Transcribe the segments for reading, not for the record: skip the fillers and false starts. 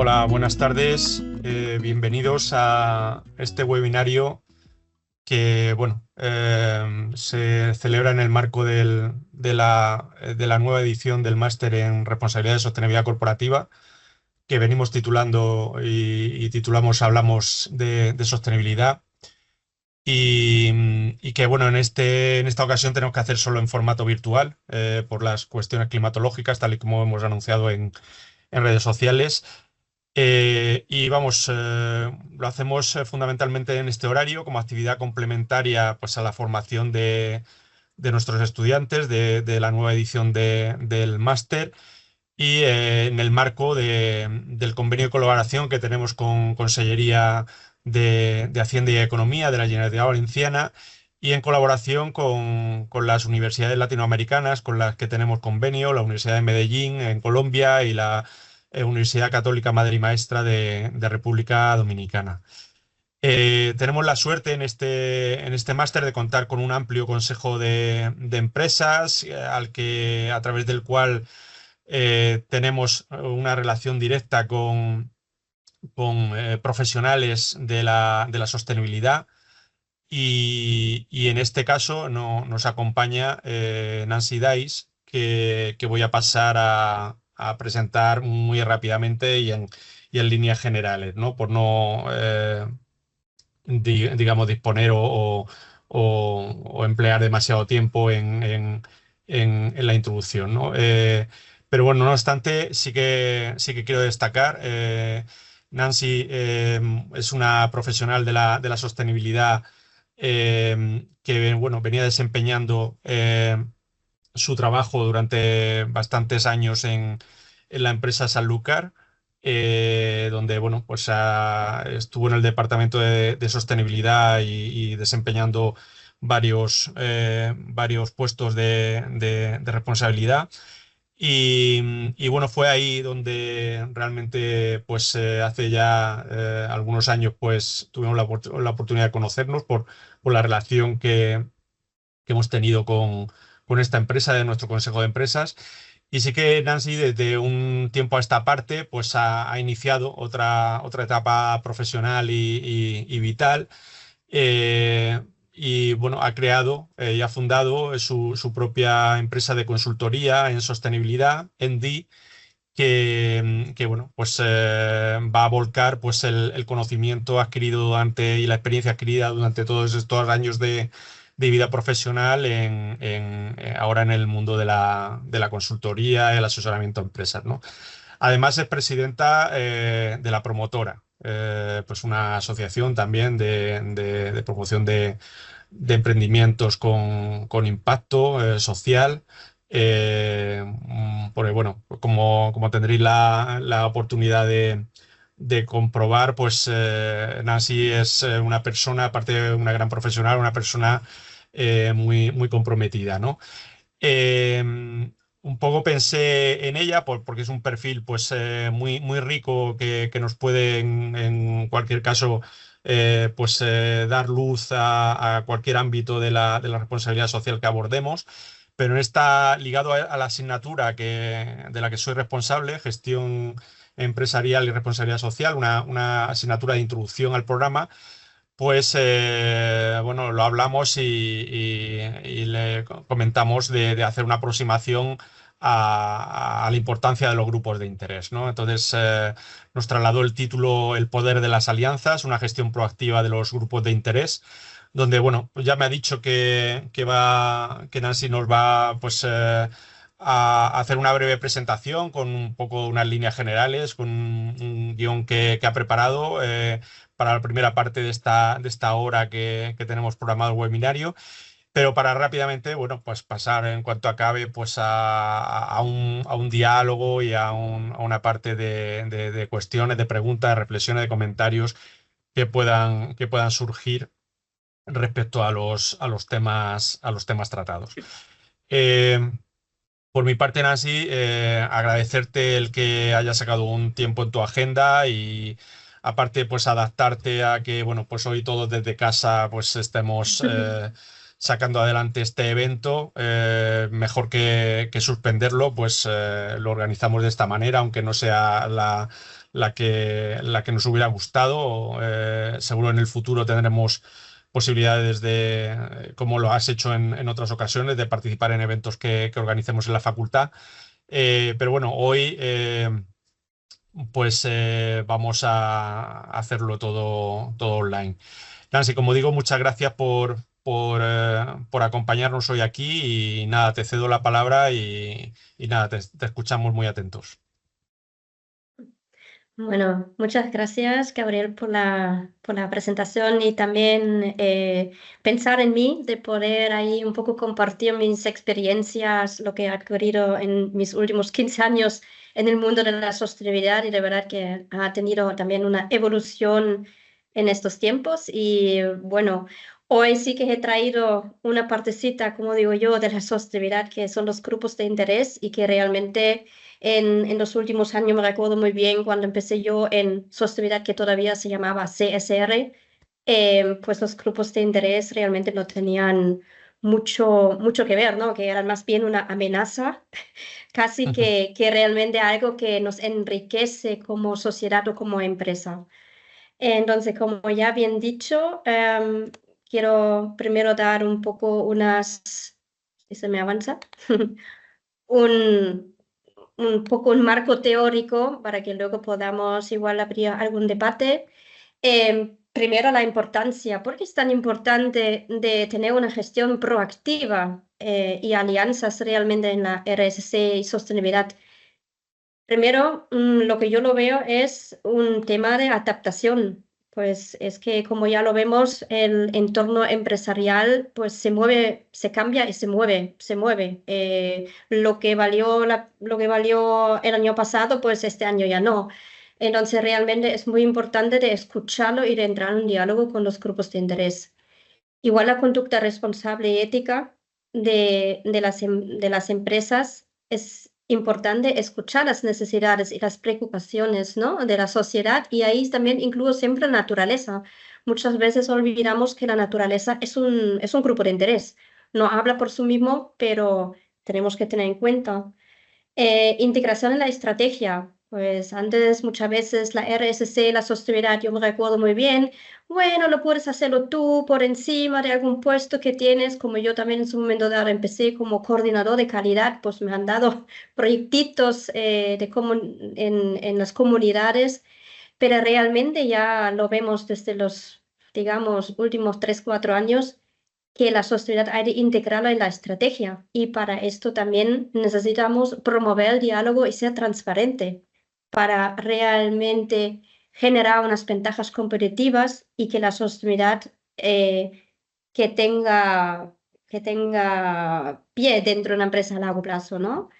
Hola, buenas tardes. Bienvenidos a este webinario que, se celebra en el marco de la nueva edición del máster en responsabilidad y sostenibilidad corporativa, que venimos titulando y titulamos Hablamos de sostenibilidad. Y que, bueno, en esta ocasión tenemos que hacer solo en formato virtual por las cuestiones climatológicas, tal y como hemos anunciado en redes sociales. Lo hacemos fundamentalmente en este horario como actividad complementaria, pues, a la formación de nuestros estudiantes de la nueva edición del máster y en el marco del convenio de colaboración que tenemos con Consellería de Hacienda y Economía de la Generalitat Valenciana, y en colaboración con las universidades latinoamericanas con las que tenemos convenio, la Universidad de Medellín en Colombia y la Universidad Católica Madre y Maestra de República Dominicana. Tenemos la suerte en este máster de contar con un amplio consejo de empresas, a través del cual tenemos una relación directa con profesionales de la sostenibilidad. Y en este caso nos acompaña Nancy Dice, que voy a pasar a presentar muy rápidamente y en líneas generales, ¿no? Por no, digamos, disponer o emplear demasiado tiempo en la introducción, ¿no? Pero bueno, no obstante, sí que quiero destacar, Nancy es una profesional de la sostenibilidad, que, bueno, venía desempeñando su trabajo durante bastantes años en la empresa Sanlúcar, donde, bueno, pues estuvo en el departamento de sostenibilidad y desempeñando varios puestos de responsabilidad. Y bueno, fue ahí donde realmente, pues hace ya algunos años, pues tuvimos la oportunidad de conocernos por la relación que hemos tenido con esta empresa, de nuestro consejo de empresas. Y sí que Nancy, desde un tiempo a esta parte, pues ha iniciado otra etapa profesional y vital. Y bueno, ha creado y ha fundado su propia empresa de consultoría en sostenibilidad, ENDI, que bueno, pues va a volcar, pues, el conocimiento adquirido y la experiencia adquirida durante todos estos años de vida profesional ahora en el mundo de la consultoría y el asesoramiento a empresas, ¿no? Además, es presidenta de la Promotora, pues una asociación también de promoción de emprendimientos con impacto social. Porque, bueno, como tendréis la oportunidad de comprobar, pues Nancy es una persona, aparte de una gran profesional, una persona muy comprometida, ¿no? Eh, un poco pensé en ella porque es un perfil, pues, muy rico, que nos puede en cualquier caso, pues, dar luz a cualquier ámbito de la responsabilidad social que abordemos. Pero está ligado a la asignatura de la que soy responsable, Gestión Empresarial y Responsabilidad Social, una asignatura de introducción al programa. Pues bueno, lo hablamos y le comentamos de hacer una aproximación a la importancia de los grupos de interés, ¿no? Entonces, nos trasladó el título El poder de las alianzas, una gestión proactiva de los grupos de interés, donde, bueno, pues ya me ha dicho que Nancy nos va, pues, a hacer una breve presentación con un poco unas líneas generales, con un guión que ha preparado para la primera parte de esta hora que tenemos programado el webinario. Pero para rápidamente, bueno, pues pasar, en cuanto acabe, pues a un diálogo y a una parte de cuestiones, de preguntas, de reflexiones, de comentarios que puedan surgir respecto a los temas tratados. Eh, por mi parte, Nancy, agradecerte el que hayas sacado un tiempo en tu agenda y, aparte, pues adaptarte a que, bueno, pues hoy todos desde casa, pues estemos sacando adelante este evento. Mejor que suspenderlo, pues lo organizamos de esta manera, aunque no sea la que nos hubiera gustado. Seguro en el futuro tendremos posibilidades de, como lo has hecho en otras ocasiones, de participar en eventos que organicemos en la facultad. Pero bueno, hoy pues vamos a hacerlo todo online. Nancy, como digo, muchas gracias por acompañarnos hoy aquí y nada, te cedo la palabra y nada, te escuchamos muy atentos. Bueno, muchas gracias, Gabriel, por la presentación y también pensar en mí, de poder ahí un poco compartir mis experiencias, lo que he adquirido en mis últimos 15 años en el mundo de la sostenibilidad y de verdad que ha tenido también una evolución en estos tiempos. Y bueno, hoy sí que he traído una partecita, como digo yo, de la sostenibilidad, que son los grupos de interés y que realmente en los últimos años me recuerdo muy bien cuando empecé yo en sostenibilidad, que todavía se llamaba CSR, pues los grupos de interés realmente no tenían mucho que ver, ¿no? Que eran más bien una amenaza, casi que realmente algo que nos enriquece como sociedad o como empresa. Entonces, como ya bien dicho, quiero primero dar un poco ¿si se me avanza? un, un poco un marco teórico para que luego podamos igual abrir algún debate. Primero, la importancia. ¿Por qué es tan importante de tener una gestión proactiva y alianzas realmente en la RSC y sostenibilidad? Primero, lo que yo lo veo es un tema de adaptación. Pues es que como ya lo vemos, el entorno empresarial pues se mueve, se cambia y se mueve. Lo que valió el año pasado, pues este año ya no. Entonces realmente es muy importante de escucharlo y de entrar en un diálogo con los grupos de interés. Igual la conducta responsable y ética de las empresas es importante escuchar las necesidades y las preocupaciones, ¿no? de la sociedad y ahí también incluyo siempre la naturaleza. Muchas veces olvidamos que la naturaleza es un grupo de interés. No habla por sí mismo, pero tenemos que tener en cuenta. Integración en la estrategia. Pues antes muchas veces la RSC, la sostenibilidad, yo me recuerdo muy bien, bueno, lo puedes hacerlo tú por encima de algún puesto que tienes, como yo también en su momento dado empecé como coordinador de calidad, pues me han dado proyectitos en las comunidades, pero realmente ya lo vemos desde los, digamos, últimos 3, 4 años que la sostenibilidad hay de integrarla en la estrategia y para esto también necesitamos promover el diálogo y ser transparente para realmente generar unas ventajas competitivas y que la sostenibilidad que tenga, que tenga pie dentro de una empresa a largo plazo, ¿no?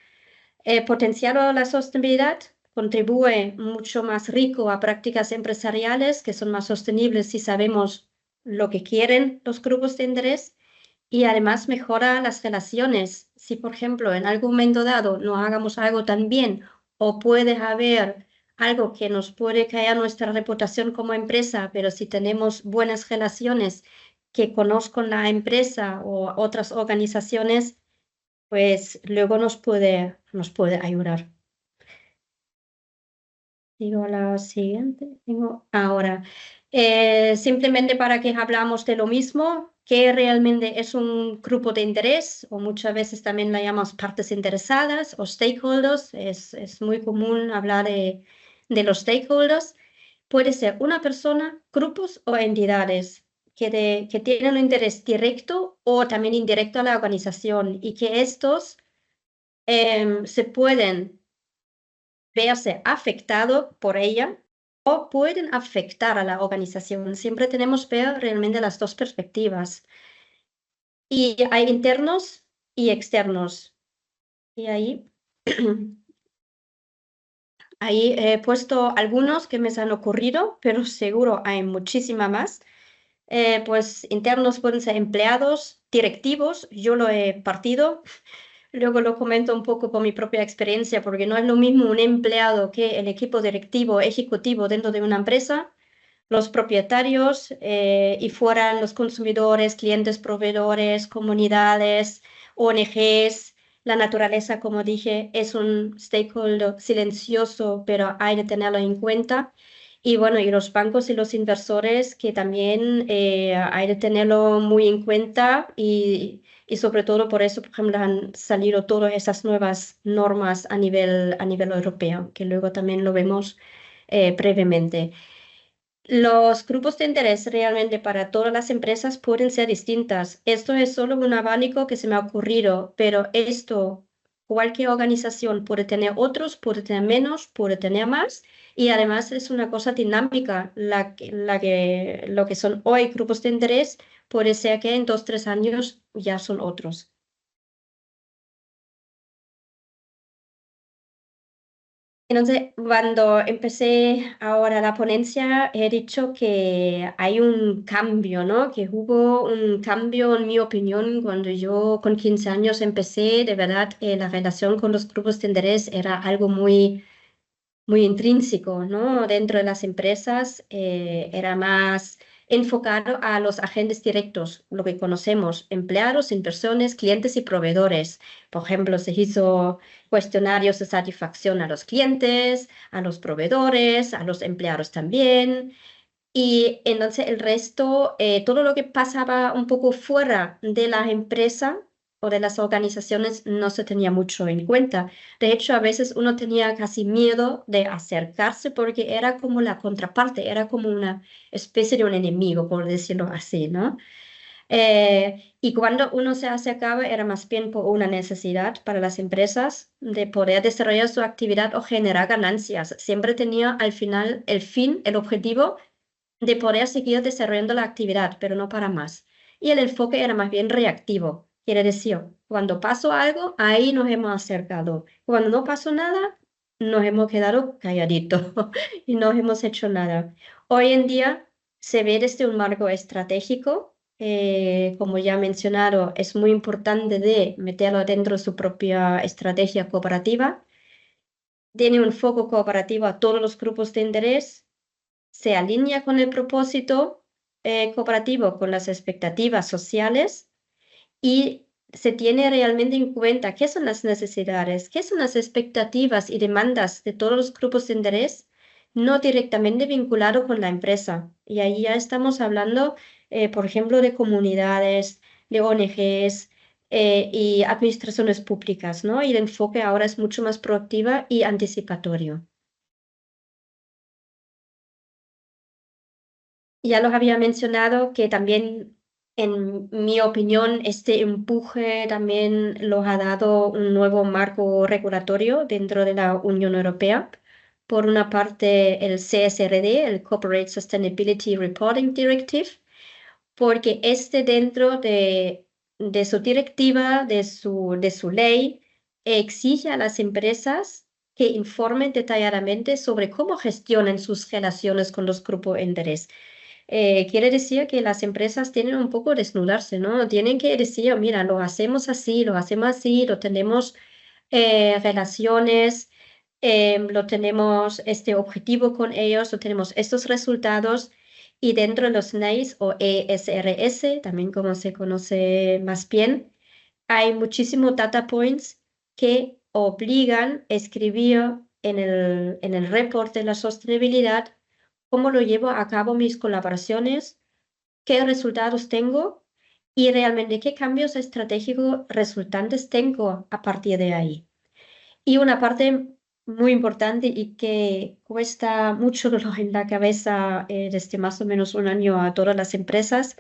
Potenciar la sostenibilidad contribuye mucho más rico a prácticas empresariales que son más sostenibles si sabemos lo que quieren los grupos de interés y además mejora las relaciones. Si, por ejemplo, en algún momento dado no hagamos algo tan bien o puede haber algo que nos puede caer nuestra reputación como empresa, pero si tenemos buenas relaciones que conozcan la empresa o otras organizaciones, pues luego nos puede ayudar. Digo la siguiente. Tengo ahora. Simplemente para que hablamos de lo mismo, que realmente es un grupo de interés, o muchas veces también la llamamos partes interesadas o stakeholders. Es muy común hablar de los stakeholders. Puede ser una persona, grupos o entidades que tienen un interés directo o también indirecto a la organización y que estos se pueden verse afectado por ella o pueden afectar a la organización. Siempre tenemos que ver realmente las dos perspectivas. Y hay internos y externos. Y ahí, ahí he puesto algunos que me han ocurrido, pero seguro hay muchísima más. Pues internos pueden ser empleados, directivos, yo lo he partido. Luego lo comento un poco por mi propia experiencia, porque no es lo mismo un empleado que el equipo directivo, ejecutivo dentro de una empresa, los propietarios y fueran los consumidores, clientes, proveedores, comunidades, ONGs, La naturaleza, como dije, es un stakeholder silencioso, pero hay que tenerlo en cuenta. Y bueno, y los bancos y los inversores que también hay que tenerlo muy en cuenta y sobre todo por eso, por ejemplo, han salido todas esas nuevas normas a nivel europeo, que luego también lo vemos brevemente. Los grupos de interés realmente para todas las empresas pueden ser distintas. Esto es solo un abanico que se me ha ocurrido, pero esto, cualquier organización puede tener otros, puede tener menos, puede tener más, y además es una cosa dinámica. Lo que son hoy grupos de interés puede ser que en 2, 3 años ya son otros. Entonces, cuando empecé ahora la ponencia, he dicho que hay un cambio, ¿no? Que hubo un cambio, en mi opinión, cuando yo con 15 años empecé, de verdad, la relación con los grupos de interés era algo muy muy intrínseco, ¿no? Dentro de las empresas era más enfocado a los agentes directos, lo que conocemos, empleados, inversiones, clientes y proveedores. Por ejemplo, se hizo cuestionarios de satisfacción a los clientes, a los proveedores, a los empleados también. Y entonces el resto, todo lo que pasaba un poco fuera de la empresa o de las organizaciones no se tenía mucho en cuenta. De hecho, a veces uno tenía casi miedo de acercarse porque era como la contraparte, era como una especie de un enemigo, por decirlo así, ¿no? Y cuando uno se acercaba era más bien por una necesidad para las empresas de poder desarrollar su actividad o generar ganancias. Siempre tenía al final el fin, el objetivo de poder seguir desarrollando la actividad, pero no para más. Y el enfoque era más bien reactivo. Quiere decir, cuando pasó algo, ahí nos hemos acercado. Cuando no pasó nada, nos hemos quedado calladitos y no hemos hecho nada. Hoy en día se ve desde un marco estratégico. Como ya he mencionado, es muy importante de meterlo dentro de su propia estrategia cooperativa. Tiene un foco cooperativo a todos los grupos de interés, se alinea con el propósito cooperativo, con las expectativas sociales y se tiene realmente en cuenta qué son las necesidades, qué son las expectativas y demandas de todos los grupos de interés, no directamente vinculado con la empresa. Y ahí ya estamos hablando, por ejemplo, de comunidades, de ONGs. Y administraciones públicas, ¿no? Y el enfoque ahora es mucho más proactiva y anticipatorio. Ya los había mencionado que también, en mi opinión, este empuje también los ha dado un nuevo marco regulatorio dentro de la Unión Europea. Por una parte, el CSRD, el Corporate Sustainability Reporting Directive, porque este dentro de su directiva, de su ley, exige a las empresas que informen detalladamente sobre cómo gestionan sus relaciones con los grupos de interés. Quiere decir que las empresas tienen un poco desnudarse, ¿no? Tienen que decir, mira, lo hacemos así, lo tenemos relaciones, lo tenemos este objetivo con ellos, lo tenemos estos resultados y dentro de los NAIS o ESRS, también como se conoce más bien, hay muchísimos data points que obligan a escribir en el report de la sostenibilidad cómo lo llevo a cabo mis colaboraciones, qué resultados tengo y realmente qué cambios estratégicos resultantes tengo a partir de ahí. Y una parte muy importante y que cuesta mucho dolor en la cabeza desde más o menos un año a todas las empresas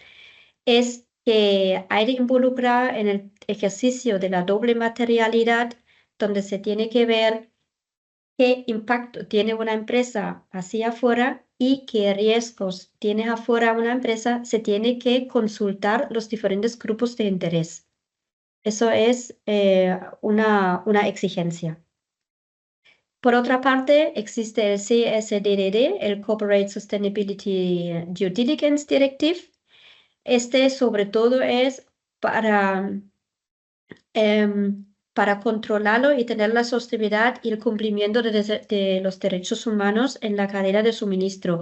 es que hay que involucrar en el ejercicio de la doble materialidad, donde se tiene que ver qué impacto tiene una empresa hacia afuera y qué riesgos tiene afuera una empresa, se tiene que consultar los diferentes grupos de interés. Eso es una exigencia. Por otra parte, existe el CSDDD, el Corporate Sustainability Due Diligence Directive. Este sobre todo es para controlarlo y tener la sostenibilidad y el cumplimiento de los derechos humanos en la cadena de suministro.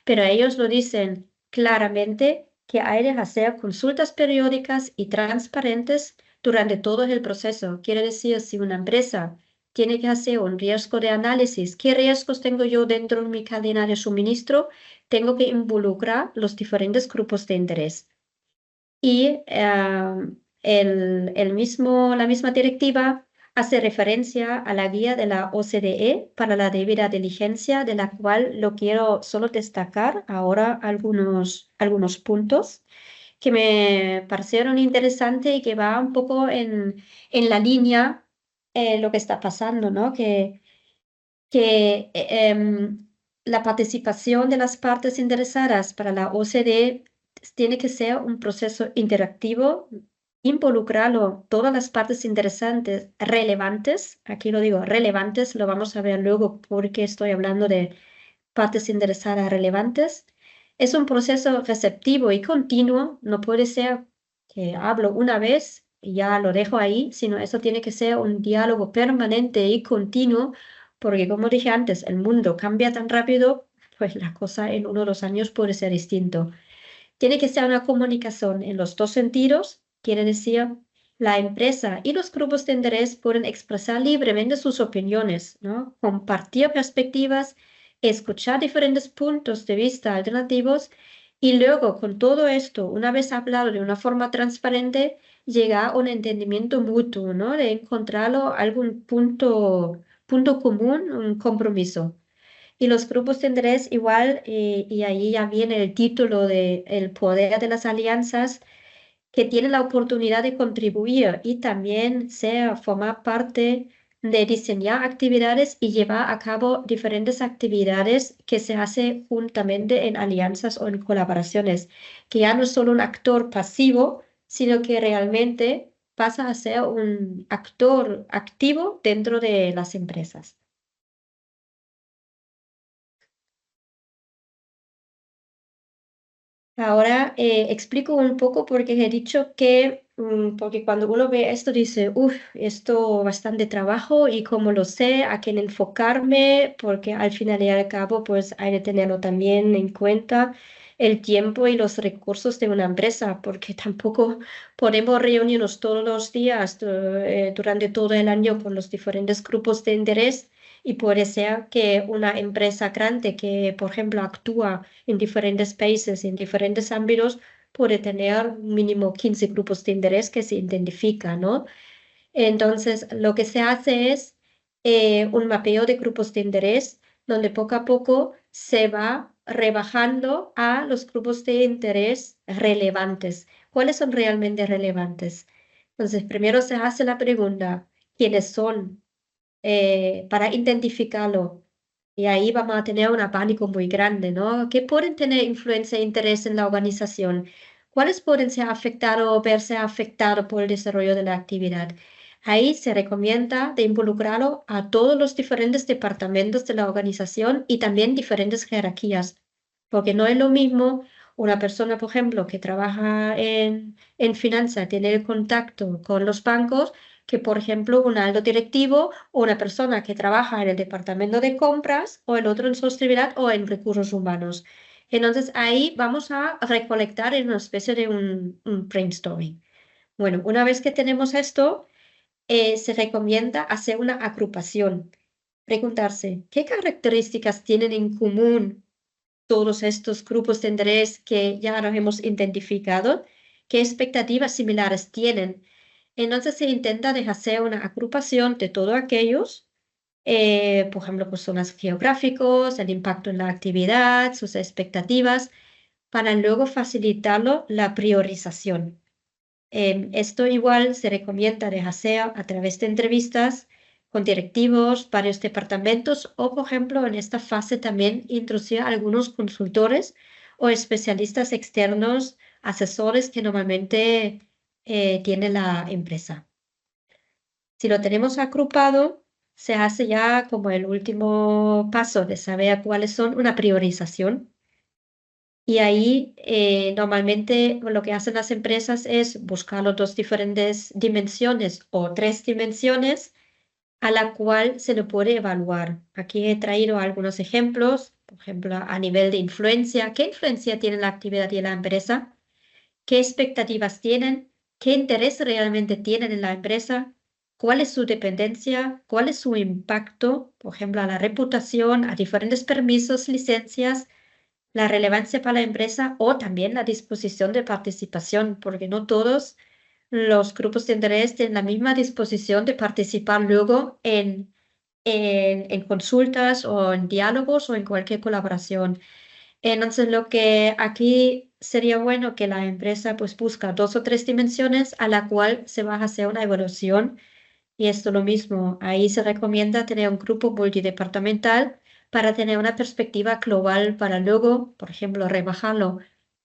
Pero ellos lo dicen claramente que hay que hacer consultas periódicas y transparentes durante todo el proceso. Quiere decir, si una empresa tiene que hacer un riesgo de análisis, ¿qué riesgos tengo yo dentro de mi cadena de suministro? Tengo que involucrar los diferentes grupos de interés. Y la misma directiva hace referencia a la guía de la OCDE para la debida diligencia, de la cual lo quiero solo destacar ahora algunos puntos que me parecieron interesantes y que va un poco en la línea lo que está pasando, ¿no? Que la participación de las partes interesadas para la OCDE tiene que ser un proceso interactivo, involucrarlo todas las partes interesantes, relevantes, aquí lo digo, relevantes, lo vamos a ver luego porque estoy hablando de partes interesadas relevantes. Es un proceso receptivo y continuo, no puede ser que hablo una vez y ya lo dejo ahí, sino eso tiene que ser un diálogo permanente y continuo, porque como dije antes, el mundo cambia tan rápido, pues la cosa en 1 o 2 años puede ser distinto. Tiene que ser una comunicación en los dos sentidos, quiere decir, la empresa y los grupos de interés pueden expresar libremente sus opiniones, ¿no? Compartir perspectivas, escuchar diferentes puntos de vista alternativos y luego con todo esto, una vez hablado de una forma transparente, llegar a un entendimiento mutuo, ¿no? De encontrarlo algún punto común, un compromiso. Y los grupos de interés igual, y ahí ya viene el título de El poder de las alianzas, que tienen la oportunidad de contribuir y también formar parte de diseñar actividades y llevar a cabo diferentes actividades que se hace juntamente en alianzas o en colaboraciones, que ya no es solo un actor pasivo, sino que realmente pasa a ser un actor activo dentro de las empresas. Ahora explico un poco porque he dicho que, porque cuando uno ve esto dice, uff, esto bastante trabajo y cómo lo sé, a quién enfocarme, porque al final y al cabo pues hay que tenerlo también en cuenta el tiempo y los recursos de una empresa, porque tampoco podemos reunirnos todos los días durante todo el año con los diferentes grupos de interés. Y puede ser que una empresa grande que, por ejemplo, actúa en diferentes países, en diferentes ámbitos, puede tener mínimo 15 grupos de interés que se identifican, ¿no? Entonces, lo que se hace es un mapeo de grupos de interés, donde poco a poco se va rebajando a los grupos de interés relevantes. ¿Cuáles son realmente relevantes? Entonces, primero se hace la pregunta, ¿quiénes son? Para identificarlo. Y ahí vamos a tener un abanico muy grande, ¿no? ¿Qué pueden tener influencia e interés en la organización? ¿Cuáles pueden ser afectados o verse afectados por el desarrollo de la actividad? Ahí se recomienda de involucrarlo a todos los diferentes departamentos de la organización y también diferentes jerarquías, porque no es lo mismo una persona, por ejemplo, que trabaja en finanzas, tiene el contacto con los bancos, que, por ejemplo, un alto directivo o una persona que trabaja en el departamento de compras o el otro en sostenibilidad o en recursos humanos. Entonces ahí vamos a recolectar en una especie de un brainstorming. Bueno, una vez que tenemos esto, se recomienda hacer una agrupación, preguntarse qué características tienen en común todos estos grupos de interés que ya nos hemos identificado, qué expectativas similares tienen. Entonces se intenta de hacer una agrupación de todos aquellos, por ejemplo, pues zonas geográficos, el impacto en la actividad, sus expectativas, para luego facilitarlo la priorización. Esto igual se recomienda de hacer a través de entrevistas con directivos, varios departamentos o, por ejemplo, en esta fase también introducir a algunos consultores o especialistas externos, asesores que normalmente tiene la empresa. Si lo tenemos agrupado, se hace ya como el último paso de saber cuáles son una priorización. Y ahí normalmente lo que hacen las empresas es buscar las dos diferentes dimensiones o 3 dimensiones a la cual se le puede evaluar. Aquí he traído algunos ejemplos, por ejemplo, a nivel de influencia. ¿Qué influencia tiene la actividad de la empresa? ¿Qué expectativas tienen? qué interés realmente tienen en la empresa, cuál es su dependencia, cuál es su impacto, por ejemplo, a la reputación, a diferentes permisos, licencias, la relevancia para la empresa o también la disposición de participación, porque no todos los grupos de interés tienen la misma disposición de participar luego en consultas o en diálogos o en cualquier colaboración. Entonces, lo que aquí sería bueno que la empresa pues busca dos o tres dimensiones a la cual se va a hacer una evaluación y esto lo mismo, ahí se recomienda tener un grupo multidepartamental para tener una perspectiva global para luego, por ejemplo, rebajarlo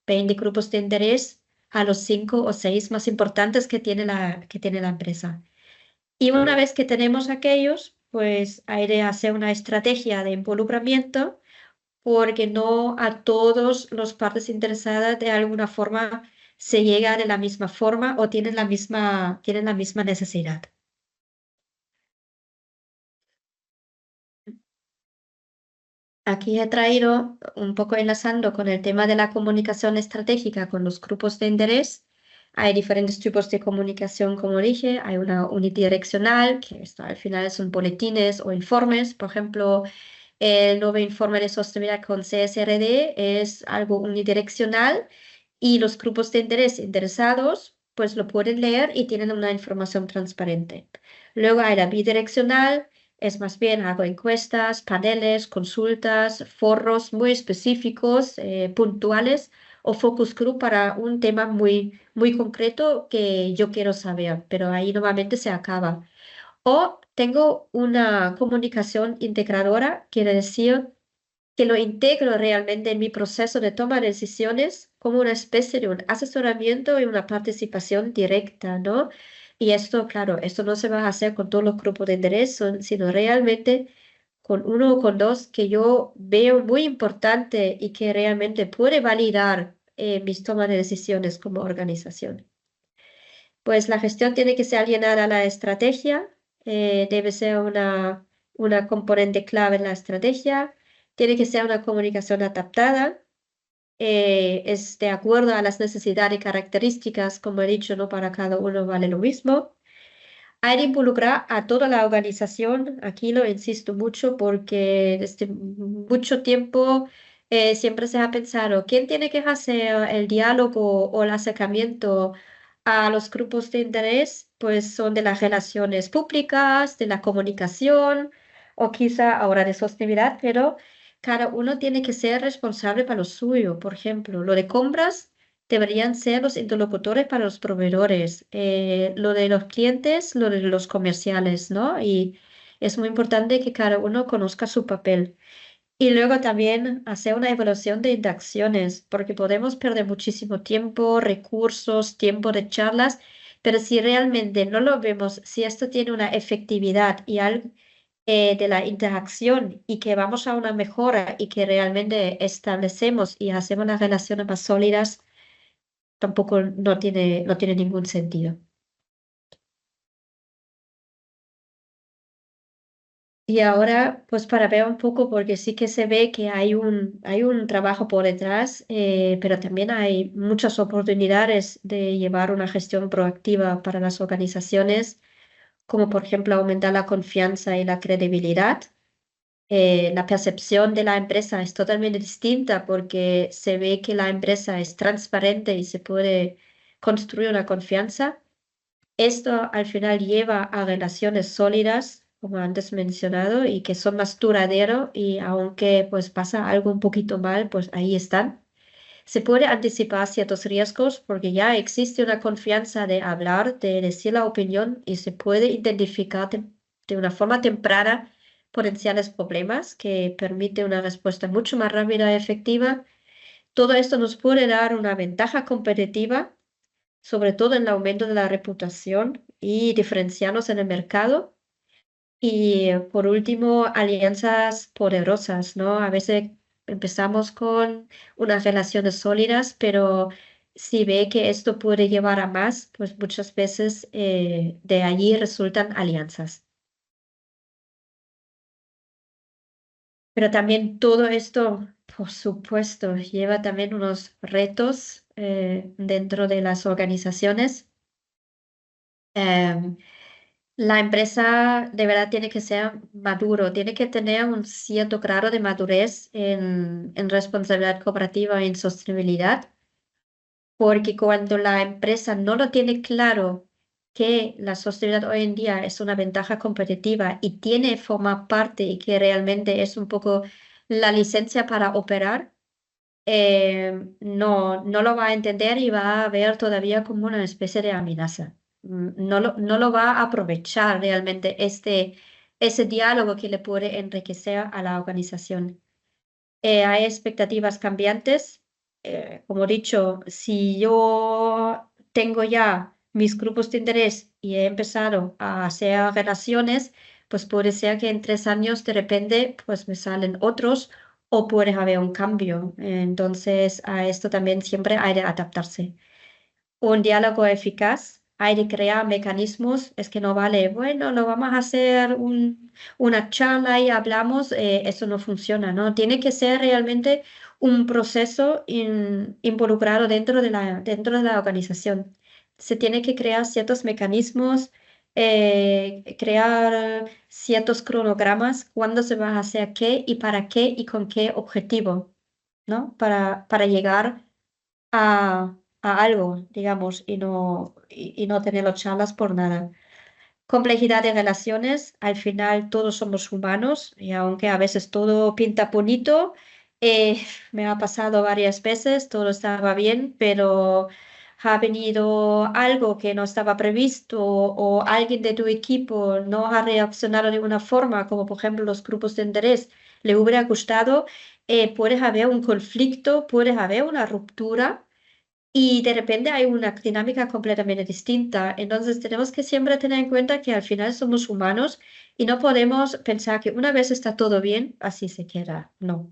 20 grupos de interés a los 5 o 6 más importantes que tiene la empresa. Y una vez que tenemos aquellos, pues hay de hacer una estrategia de involucramiento porque no a todos los partes interesadas de alguna forma se llega de la misma forma o tienen la misma necesidad. Aquí he traído, un poco enlazando con el tema de la comunicación estratégica con los grupos de interés. Hay diferentes tipos de comunicación, como dije. Hay una unidireccional, que esto al final son boletines o informes. Por ejemplo, el nuevo informe de sostenibilidad con CSRD es algo unidireccional y los grupos de interés interesados pues lo pueden leer y tienen una información transparente. Luego hay la bidireccional, es más bien hago encuestas, paneles, consultas, foros muy específicos, puntuales o focus group para un tema muy concreto que yo quiero saber, pero ahí normalmente se acaba. O tengo una comunicación integradora, quiere decir que lo integro realmente en mi proceso de toma de decisiones como una especie de un asesoramiento y una participación directa, ¿no? Y esto, claro, esto no se va a hacer con todos los grupos de interés, sino realmente con uno o con dos que yo veo muy importante y que realmente puede validar mis tomas de decisiones como organización. Pues la gestión tiene que ser alienada a la estrategia, debe ser una componente clave en la estrategia, tiene que ser una comunicación adaptada, es de acuerdo a las necesidades y características, como he dicho, no para cada uno vale lo mismo. Hay que involucrar a toda la organización, aquí lo insisto mucho porque desde mucho tiempo siempre se ha pensado, ¿quién tiene que hacer el diálogo o el acercamiento a los grupos de interés? Pues son de las relaciones públicas, de la comunicación o quizá ahora de sostenibilidad, pero cada uno tiene que ser responsable para lo suyo. Por ejemplo, lo de compras deberían ser los interlocutores para los proveedores, lo de los clientes, lo de los comerciales, ¿no? Y es muy importante que cada uno conozca su papel. Y luego también hacer una evaluación de interacciones, porque podemos perder muchísimo tiempo, recursos, tiempo de charlas, pero si realmente no lo vemos, si esto tiene una efectividad y algo de la interacción y que vamos a una mejora y que realmente establecemos y hacemos las relaciones más sólidas, tampoco no tiene ningún sentido. Y ahora, pues para ver un poco, porque sí que se ve que hay un trabajo por detrás, pero también hay muchas oportunidades de llevar una gestión proactiva para las organizaciones, como por ejemplo aumentar la confianza y la credibilidad. La percepción de la empresa es totalmente distinta porque se ve que la empresa es transparente y se puede construir una confianza. Esto al final lleva a relaciones sólidas, como antes mencionado, y que son más duraderos y aunque pues pasa algo un poquito mal, pues ahí están. Se puede anticipar ciertos riesgos porque ya existe una confianza de hablar, de decir la opinión y se puede identificar de una forma temprana potenciales problemas que permite una respuesta mucho más rápida y efectiva. Todo esto nos puede dar una ventaja competitiva sobre todo en el aumento de la reputación y diferenciarnos en el mercado. Y por último, alianzas poderosas, ¿no? A veces empezamos con unas relaciones sólidas, pero si ve que esto puede llevar a más, pues muchas veces de allí resultan alianzas. Pero también todo esto, por supuesto, lleva también unos retos dentro de las organizaciones. Em, la empresa de verdad tiene que ser maduro, tiene que tener un cierto grado de madurez en responsabilidad cooperativa y en sostenibilidad, porque cuando la empresa no lo tiene claro que la sostenibilidad hoy en día es una ventaja competitiva y tiene forma parte y que realmente es un poco la licencia para operar, no lo va a entender y va a ver todavía como una especie de amenaza. No lo va a aprovechar realmente ese diálogo que le puede enriquecer a la organización. Hay expectativas cambiantes. Como he dicho, si yo tengo ya mis grupos de interés y he empezado a hacer relaciones, pues puede ser que en 3 años de repente pues me salen otros o puede haber un cambio. Entonces a esto también siempre hay de adaptarse. Un diálogo eficaz, hay de crear mecanismos, es que no vale, bueno, lo vamos a hacer una charla y hablamos, eso no funciona, ¿no? Tiene que ser realmente un proceso involucrado dentro de la organización. Se tiene que crear ciertos mecanismos, crear ciertos cronogramas, cuándo se va a hacer qué y con qué objetivo, ¿no? Para llegar a algo, digamos, y no tener charlas por nada. Complejidad de relaciones, al final todos somos humanos y aunque a veces todo pinta bonito, me ha pasado varias veces, todo estaba bien, pero ha venido algo que no estaba previsto o alguien de tu equipo no ha reaccionado de una forma, como por ejemplo los grupos de interés, le hubiera gustado, puede haber un conflicto, puede haber una ruptura y de repente hay una dinámica completamente distinta. Entonces tenemos que siempre tener en cuenta que al final somos humanos y no podemos pensar que una vez está todo bien, así se queda. No.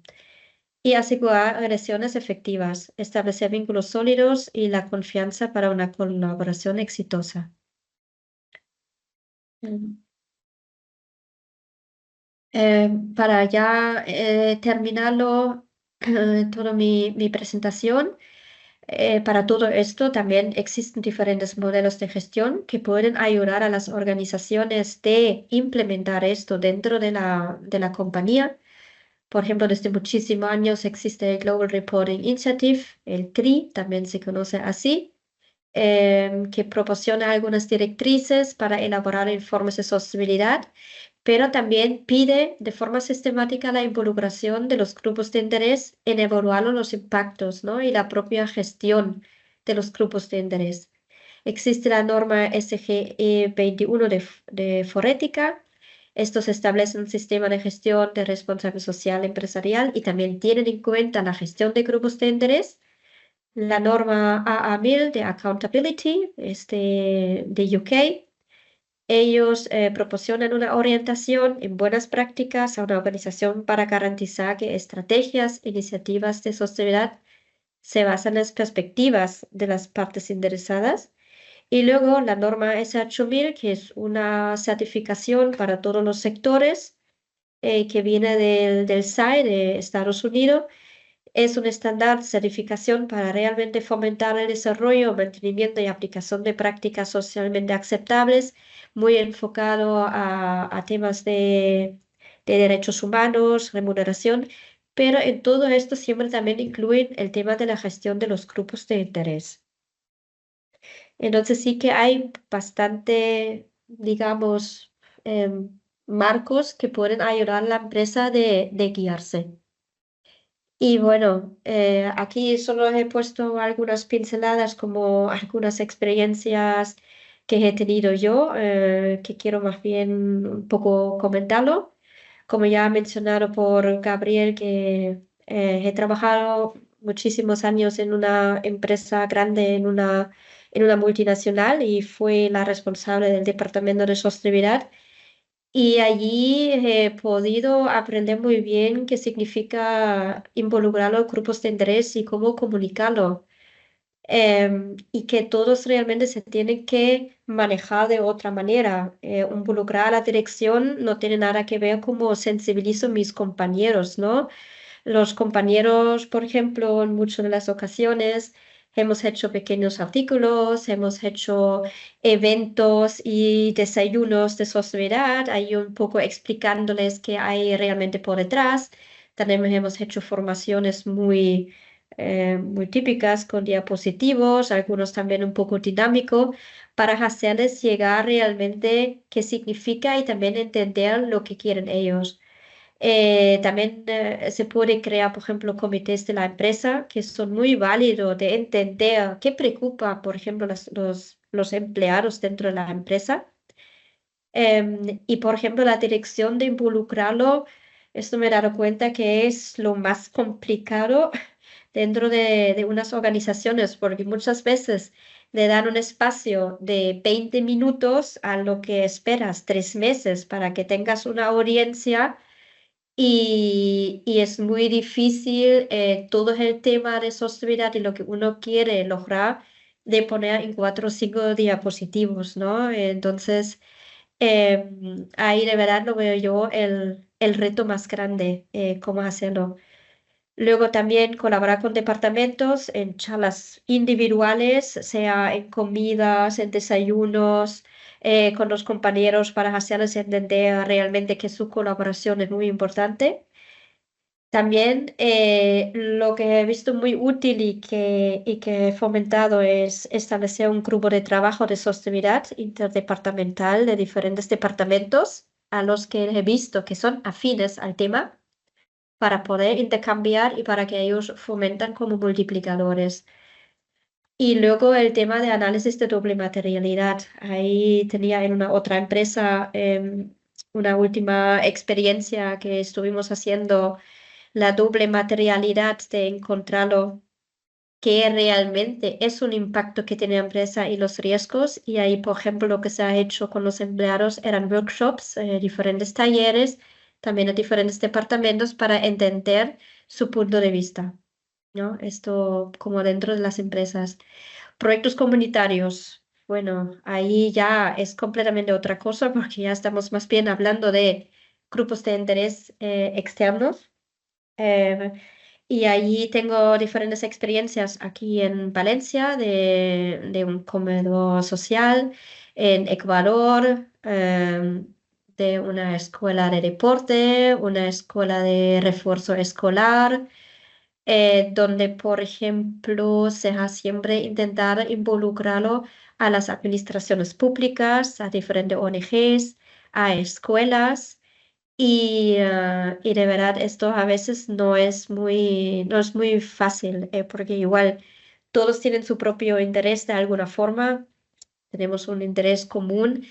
Y asegurar agresiones efectivas, establecer vínculos sólidos y la confianza para una colaboración exitosa. Mm. Para ya terminarlo, toda mi presentación. Para todo esto también existen diferentes modelos de gestión que pueden ayudar a las organizaciones de implementar esto dentro de la compañía. Por ejemplo, desde muchísimos años existe el Global Reporting Initiative, el GRI, también se conoce así, que proporciona algunas directrices para elaborar informes de sostenibilidad, pero también pide de forma sistemática la involucración de los grupos de interés en evaluar los impactos, ¿no? Y la propia gestión de los grupos de interés. Existe la norma SGE 21 de Forética. Estos establecen un sistema de gestión de responsabilidad social empresarial y también tienen en cuenta la gestión de grupos de interés. La norma AA1000 de Accountability es de UK. Ellos proporcionan una orientación en buenas prácticas a una organización para garantizar que estrategias, iniciativas de sostenibilidad se basan en las perspectivas de las partes interesadas. Y luego la norma SH1000, que es una certificación para todos los sectores, que viene del SAE de Estados Unidos. Es un estándar de certificación para realmente fomentar el desarrollo, mantenimiento y aplicación de prácticas socialmente aceptables, muy enfocado a temas de derechos humanos, remuneración, pero en todo esto siempre también incluyen el tema de la gestión de los grupos de interés. Entonces sí que hay bastante, digamos, marcos que pueden ayudar a la empresa de guiarse. Y bueno, aquí solo he puesto algunas pinceladas como algunas experiencias que he tenido yo, que quiero más bien un poco comentarlo. Como ya ha mencionado por Gabriel, que he trabajado muchísimos años en una empresa grande, en una multinacional y fui la responsable del departamento de sostenibilidad. Y allí he podido aprender muy bien qué significa involucrar a los grupos de interés y cómo comunicarlo. Y que todos realmente se tienen que manejar de otra manera. Involucrar a la dirección no tiene nada que ver cómo sensibilizo a mis compañeros, ¿no? Los compañeros, por ejemplo, en muchas de las ocasiones Hemos hecho pequeños artículos, hemos hecho eventos y desayunos de sostenibilidad, ahí un poco explicándoles qué hay realmente por detrás. También hemos hecho formaciones muy típicas con diapositivos, algunos también un poco dinámico, para hacerles llegar realmente qué significa y también entender lo que quieren ellos. También se puede crear, por ejemplo, comités de la empresa que son muy válidos de entender qué preocupa, por ejemplo, los empleados dentro de la empresa. Y, por ejemplo, la dirección de involucrarlo, esto me he dado cuenta que es lo más complicado dentro de unas organizaciones, porque muchas veces le dan un espacio de 20 minutos a lo que esperas 3 meses para que tengas una audiencia y es muy difícil todo el tema de sostenibilidad y lo que uno quiere lograr de poner en 4 o 5 diapositivos, ¿no? Entonces, ahí de verdad lo veo yo el reto más grande, cómo hacerlo. Luego también colaborar con departamentos en charlas individuales, sea en comidas, en desayunos, con los compañeros para hacerles entender realmente que su colaboración es muy importante. También lo que he visto muy útil y que he fomentado es establecer un grupo de trabajo de sostenibilidad interdepartamental de diferentes departamentos a los que he visto que son afines al tema para poder intercambiar y para que ellos fomentan como multiplicadores. Y luego el tema de análisis de doble materialidad. Ahí tenía en una otra empresa una última experiencia que estuvimos haciendo la doble materialidad de encontrarlo que realmente es un impacto que tiene la empresa y los riesgos. Y ahí, por ejemplo, lo que se ha hecho con los empleados eran workshops, diferentes talleres, también en diferentes departamentos para entender su punto de vista, ¿no? Esto como dentro de las empresas. Proyectos comunitarios. Bueno, ahí ya es completamente otra cosa porque ya estamos más bien hablando de grupos de interés externos. Eh, y allí tengo diferentes experiencias aquí en Valencia de un comedor social, en Ecuador, de una escuela de deporte, una escuela de refuerzo escolar, donde, por ejemplo, se ha siempre intentar involucrarlo a las administraciones públicas, a diferentes ONGs, a escuelas. Y de verdad esto a veces no es muy fácil, porque igual todos tienen su propio interés de alguna forma, tenemos un interés común,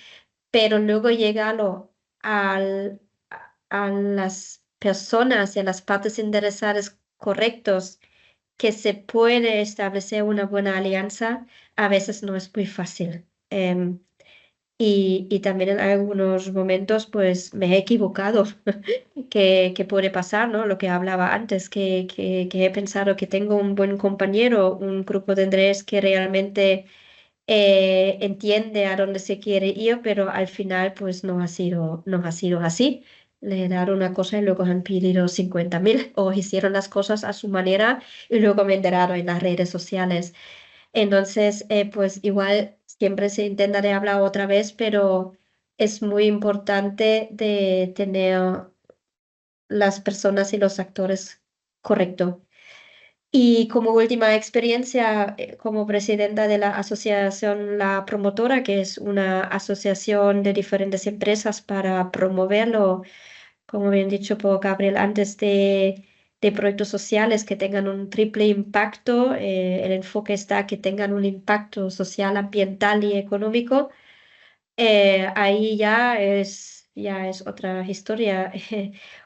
pero luego llegarlo a las personas y a las partes interesadas correctos que se puede establecer una buena alianza, a veces no es muy fácil. Y también en algunos momentos pues me he equivocado, que puede pasar, ¿no? Lo que hablaba antes, que he pensado que tengo un buen compañero, un grupo de interés que realmente entiende a dónde se quiere ir, pero al final pues no ha sido así. Le daron una cosa y luego han pedido 50.000 o hicieron las cosas a su manera y luego me enteraron en las redes sociales. Entonces, pues igual siempre se intenta de hablar otra vez, pero es muy importante de tener las personas y los actores correcto. Y como última experiencia, como presidenta de la asociación La Promotora, que es una asociación de diferentes empresas para promoverlo, como bien dicho por Gabriel antes, de proyectos sociales que tengan un triple impacto. El enfoque está que tengan un impacto social, ambiental y económico. Ahí ya es otra historia.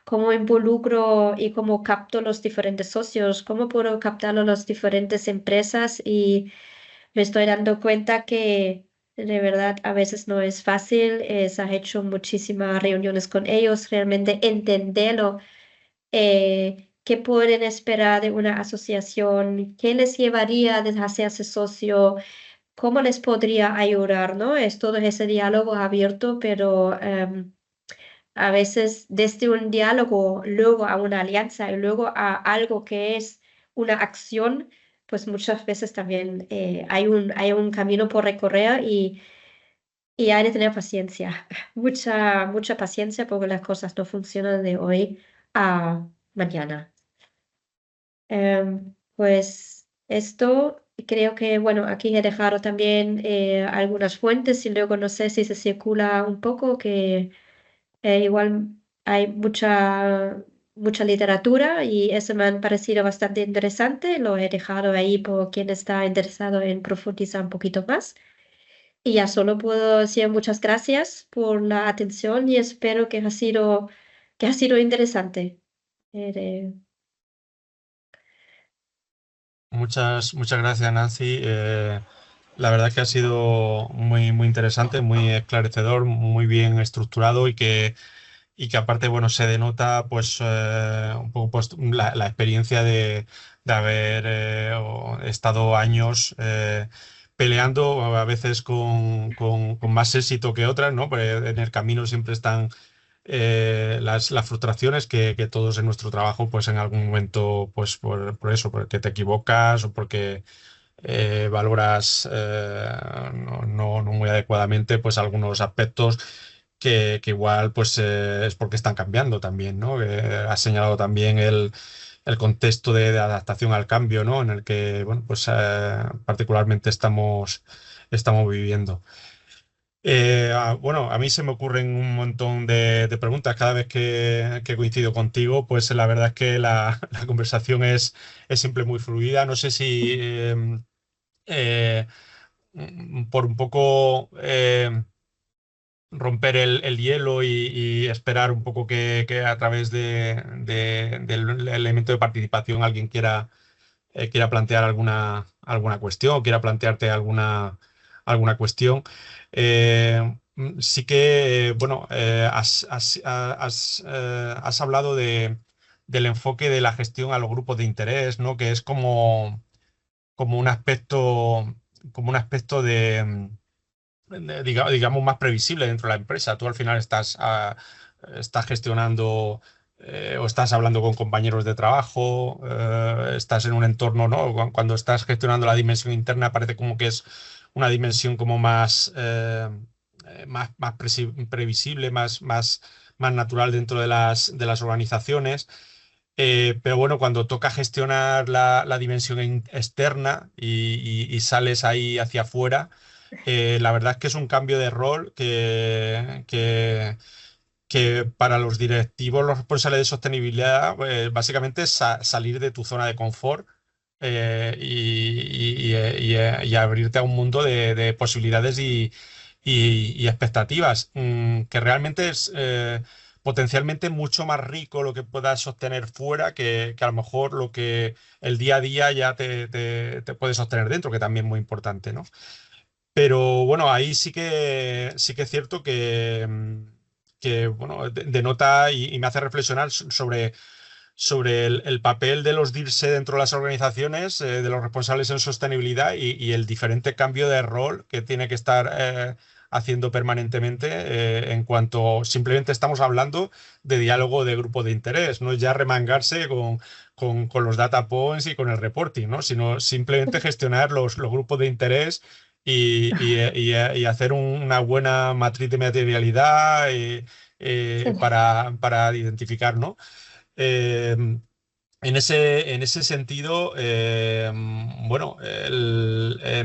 ¿Cómo involucro y cómo capto los diferentes socios? ¿Cómo puedo captar a las diferentes empresas? Y me estoy dando cuenta que de verdad a veces no es fácil. Se ha hecho muchísimas reuniones con ellos, realmente entenderlo. ¿Qué pueden esperar de una asociación? ¿Qué les llevaría a hacerse socio? ¿Cómo les podría ayudar, no? Es todo ese diálogo abierto, pero a veces desde un diálogo, luego a una alianza y luego a algo que es una acción, pues muchas veces también hay un camino por recorrer y hay que tener paciencia, mucha paciencia porque las cosas no funcionan de hoy a mañana. Pues esto creo que, bueno, aquí he dejado también algunas fuentes y luego no sé si se circula un poco, que igual hay mucha literatura y eso me ha parecido bastante interesante. Lo he dejado ahí por quien está interesado en profundizar un poquito más. Y ya solo puedo decir muchas gracias por la atención y espero que ha sido interesante. De- Muchas gracias, Nancy. La verdad que ha sido muy interesante, muy esclarecedor, muy bien estructurado y que aparte, bueno, se denota pues un poco pues, la experiencia de haber estado años peleando, a veces con más éxito que otras, ¿no? Pero en el camino siempre están las frustraciones que todos en nuestro trabajo, pues en algún momento, pues por eso, porque te equivocas o porque valoras no muy adecuadamente pues algunos aspectos que igual pues es porque están cambiando también, ¿no? Has señalado también el contexto de adaptación al cambio, ¿no? En el que, bueno, pues particularmente estamos viviendo. Bueno, a mí se me ocurren un montón de preguntas cada vez que coincido contigo, pues la verdad es que la conversación es siempre muy fluida. No sé si eh, por un poco romper el hielo y esperar un poco que a través del elemento de participación alguien quiera plantear alguna cuestión o quiera plantearte alguna cuestión. Sí que, bueno, has hablado del enfoque de la gestión a los grupos de interés, ¿no? Que es como un aspecto, como un aspecto digamos, más previsible dentro de la empresa. Tú al final estás gestionando o estás hablando con compañeros de trabajo, estás en un entorno, ¿no? Cuando estás gestionando la dimensión interna parece como que es una dimensión como más previsible, más natural dentro de las organizaciones. Pero bueno, cuando toca gestionar la dimensión externa y sales ahí hacia afuera, la verdad es que es un cambio de rol que para los directivos, los responsables de sostenibilidad, básicamente es salir de tu zona de confort y abrirte a un mundo de posibilidades y expectativas, que realmente es potencialmente mucho más rico lo que puedas sostener fuera que a lo mejor lo que el día a día ya te puede sostener dentro, que también es muy importante, ¿no? Pero bueno, ahí sí que es cierto que bueno, denota y me hace reflexionar sobre el papel de los DIRSE dentro de las organizaciones, de los responsables en sostenibilidad y el diferente cambio de rol que tiene que estar haciendo permanentemente en cuanto simplemente estamos hablando de diálogo de grupo de interés, no es ya remangarse con los data points y con el reporting, ¿no? Sino simplemente gestionar los grupos de interés y hacer una buena matriz de materialidad Sí, para identificar, ¿no? Eh, en ese sentido, bueno,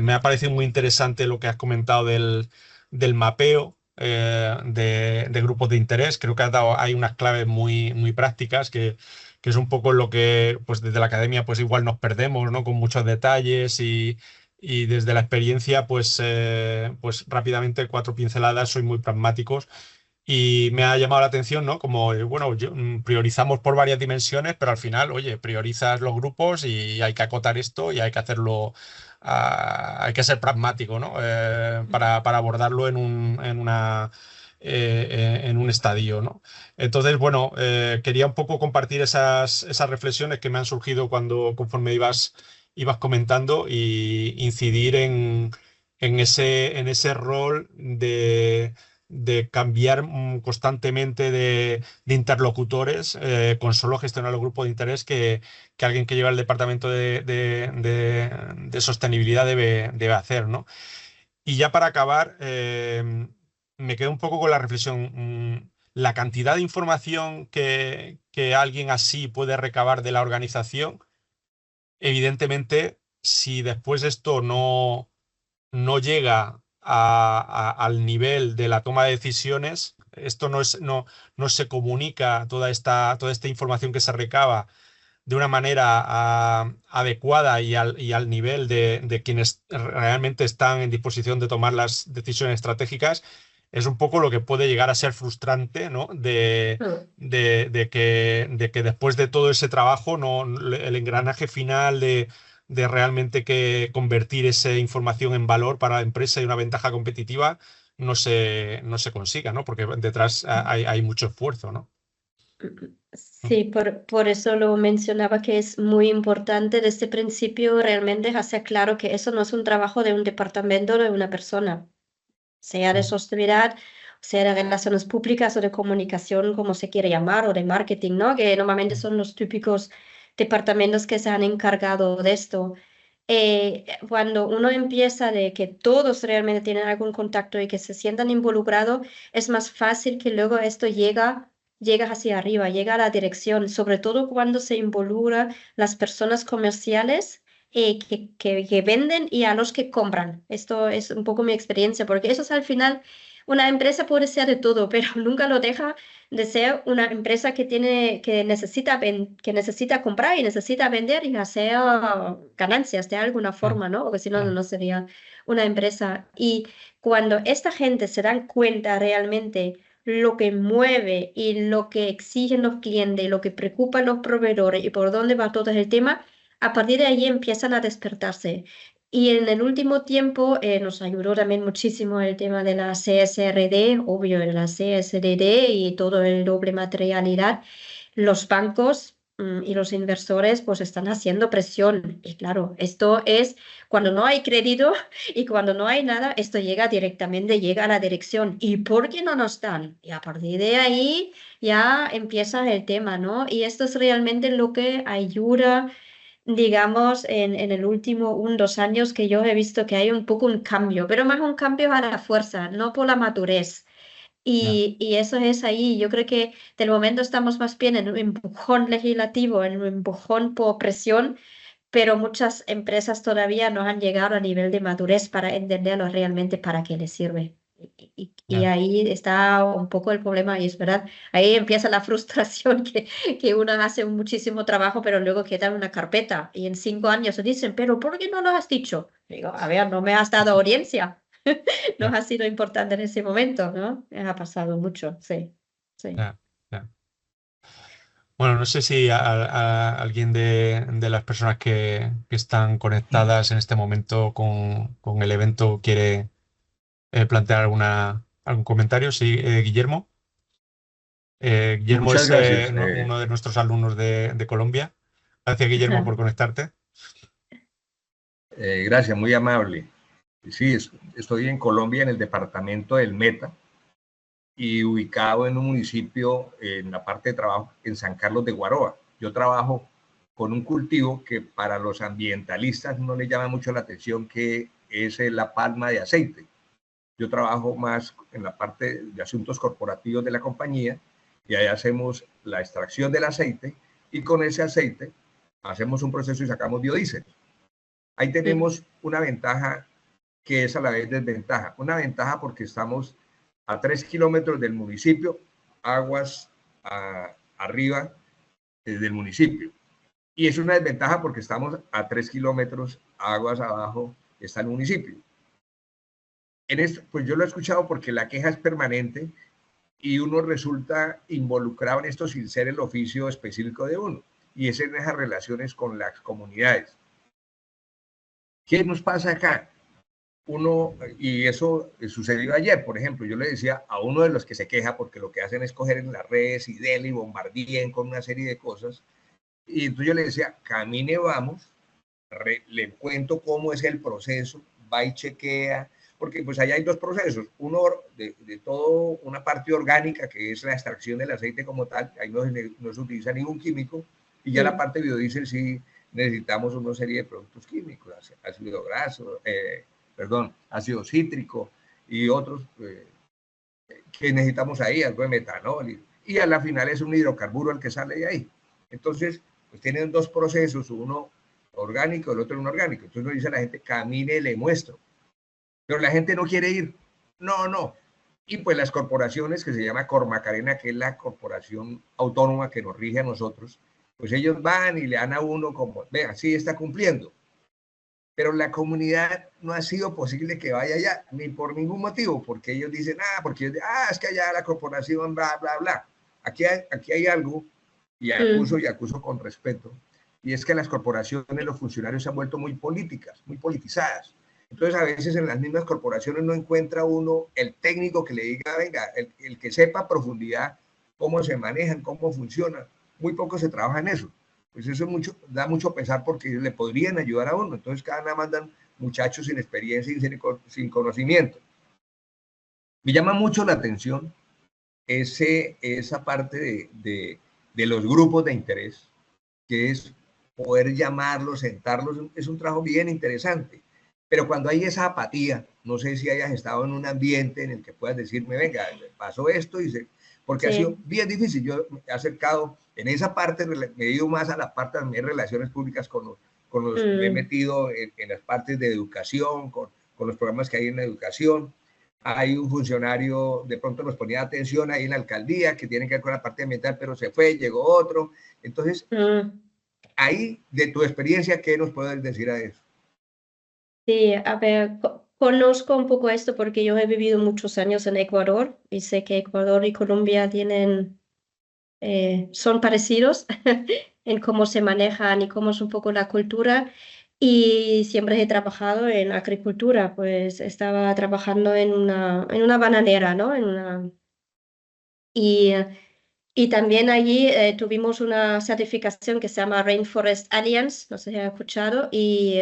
me ha parecido muy interesante lo que has comentado del mapeo de grupos de interés. Creo que hay unas claves muy prácticas que es un poco lo que pues desde la academia pues igual nos perdemos, ¿no? Con muchos detalles y desde la experiencia pues rápidamente cuatro pinceladas, soy muy pragmáticos y me ha llamado la atención, ¿no? Como, bueno, priorizamos por varias dimensiones, pero al final, oye, priorizas los grupos y hay que acotar esto y hay que hacerlo, hay que ser pragmático, ¿no? Para abordarlo en un estadio, ¿no? Entonces, bueno, quería un poco compartir esas reflexiones que me han surgido conforme ibas comentando y incidir en ese rol de cambiar constantemente de interlocutores con solo gestionar el grupo de interés que alguien que lleva el departamento de sostenibilidad debe hacer, ¿no? Y ya para acabar, me quedo un poco con la reflexión. La cantidad de información que alguien así puede recabar de la organización, evidentemente, si después esto no llega al nivel de la toma de decisiones, esto no se comunica, toda esta información que se recaba de una manera adecuada y al nivel de quienes realmente están en disposición de tomar las decisiones estratégicas, es un poco lo que puede llegar a ser frustrante, ¿no? Mm. De que después de todo ese trabajo, el engranaje final de realmente que convertir esa información en valor para la empresa y una ventaja competitiva no se consiga, ¿no? Porque detrás hay mucho esfuerzo, ¿no? Sí, por eso lo mencionaba que es muy importante desde el principio realmente hacer claro que eso no es un trabajo de un departamento o de una persona, sea de sostenibilidad, sea de relaciones públicas o de comunicación, como se quiere llamar, o de marketing, ¿no? Que normalmente son los típicos departamentos que se han encargado de esto. Cuando uno empieza de que todos realmente tienen algún contacto y que se sientan involucrados, es más fácil que luego esto llega hacia arriba, llega a la dirección, sobre todo cuando se involucra las personas comerciales que venden y a los que compran. Esto es un poco mi experiencia, porque eso es al final, una empresa puede ser de todo, pero nunca lo deja de ser una empresa que tiene, que necesita comprar y necesita vender y hacer ganancias de alguna Mm, forma, ¿no? Porque si no, mm, no sería una empresa. Y cuando esta gente se dan cuenta realmente lo que mueve y lo que exigen los clientes, y lo que preocupa a los proveedores y por dónde va todo el tema, a partir de ahí empiezan a despertarse. Y en el último tiempo nos ayudó también muchísimo el tema de la CSRD, obvio, de la CSDD y todo el doble materialidad. Los bancos y los inversores pues están haciendo presión. Y claro, esto es cuando no hay crédito y cuando no hay nada, esto llega directamente, llega a la dirección. ¿Y por qué no nos dan? Y a partir de ahí ya empieza el tema, ¿no? Y esto es realmente lo que ayuda, digamos, en el último 2 años que yo he visto que hay un poco un cambio, pero más un cambio a la fuerza, no por la madurez. ya. Y eso es ahí. Yo creo que del momento estamos más bien en un empujón legislativo, en un empujón por presión, pero muchas empresas todavía no han llegado a nivel de madurez para entenderlo realmente para qué les sirve. Y Ya. ahí está un poco el problema y es verdad, ahí empieza la frustración que uno hace muchísimo trabajo, pero luego queda en una carpeta y en 5 años se dicen, pero ¿por qué no lo has dicho? Digo, a ver, no me has dado audiencia, no Ya. ha sido importante en ese momento, ¿no? Ha pasado mucho, sí, sí. Ya, ya. Bueno, no sé si alguien de las personas que están conectadas en este momento con el evento quiere plantear algún comentario. Sí, Guillermo. Guillermo Muchas es gracias. uno de nuestros alumnos de Colombia. Gracias, Guillermo, por conectarte. Gracias, muy amable. Sí, estoy en Colombia, en el departamento del Meta, y ubicado en un municipio en la parte de trabajo en San Carlos de Guaroa. Yo trabajo con un cultivo que para los ambientalistas no les llama mucho la atención, que es la palma de aceite. Yo trabajo más en la parte de asuntos corporativos de la compañía y ahí hacemos la extracción del aceite y con ese aceite hacemos un proceso y sacamos biodiesel. Ahí tenemos una ventaja que es a la vez desventaja. Una ventaja porque estamos a 3 kilómetros del municipio, aguas arriba del municipio. Y es una desventaja porque estamos a 3 kilómetros, aguas abajo, está el municipio. En esto, pues yo lo he escuchado porque la queja es permanente y uno resulta involucrado en esto sin ser el oficio específico de uno. Y es en esas relaciones con las comunidades. ¿Qué nos pasa acá? Uno, y eso sucedió ayer, por ejemplo, yo le decía a uno de los que se queja porque lo que hacen es coger en las redes y denle y bombardeen con una serie de cosas, y entonces yo le decía, camine, vamos, le cuento cómo es el proceso, va y chequea, porque pues allá hay dos procesos, uno de todo una parte orgánica que es la extracción del aceite como tal, ahí no se utiliza ningún químico, y ya la parte biodiesel sí necesitamos una serie de productos químicos, ácido graso, ácido cítrico y otros que necesitamos ahí, algo de metanol, y a la final es un hidrocarburo el que sale de ahí. Entonces, pues tienen dos procesos, uno orgánico, el otro inorgánico. Entonces nos dice a la gente, camine, le muestro. Pero la gente no quiere ir. No. Y pues las corporaciones, que se llama Cormacarena, que es la corporación autónoma que nos rige a nosotros, pues ellos van y le dan a uno como, vea, sí está cumpliendo. Pero la comunidad no ha sido posible que vaya allá, ni por ningún motivo, porque ellos dicen, es que allá la corporación, bla, bla, bla. Aquí hay algo, y acuso con respeto, y es que las corporaciones, los funcionarios se han vuelto muy políticas, muy politizadas. Entonces, a veces en las mismas corporaciones no encuentra uno el técnico que le diga, venga, el que sepa a profundidad cómo se manejan, cómo funcionan. Muy poco se trabaja en eso. Pues eso da mucho pesar porque le podrían ayudar a uno. Entonces, cada vez mandan muchachos sin experiencia y sin conocimiento. Me llama mucho la atención esa parte de los grupos de interés, que es poder llamarlos, sentarlos, es un trabajo bien interesante. Pero cuando hay esa apatía, no sé si hayas estado en un ambiente en el que puedas decirme, venga, pasó esto, porque ha sido bien difícil. Yo me he acercado en esa parte, me he ido más a la parte de relaciones públicas con los me he metido en las partes de educación, con los programas que hay en la educación. Hay un funcionario, de pronto nos ponía atención ahí en la alcaldía, que tiene que ver con la parte ambiental, pero se fue, llegó otro. Entonces, ahí, de tu experiencia, ¿qué nos puedes decir a eso? Sí, a ver, conozco un poco esto porque yo he vivido muchos años en Ecuador y sé que Ecuador y Colombia son parecidos en cómo se manejan y cómo es un poco la cultura. Y siempre he trabajado en agricultura, pues estaba trabajando en una bananera, ¿no? Y también allí tuvimos una certificación que se llama Rainforest Alliance, no sé si has escuchado, y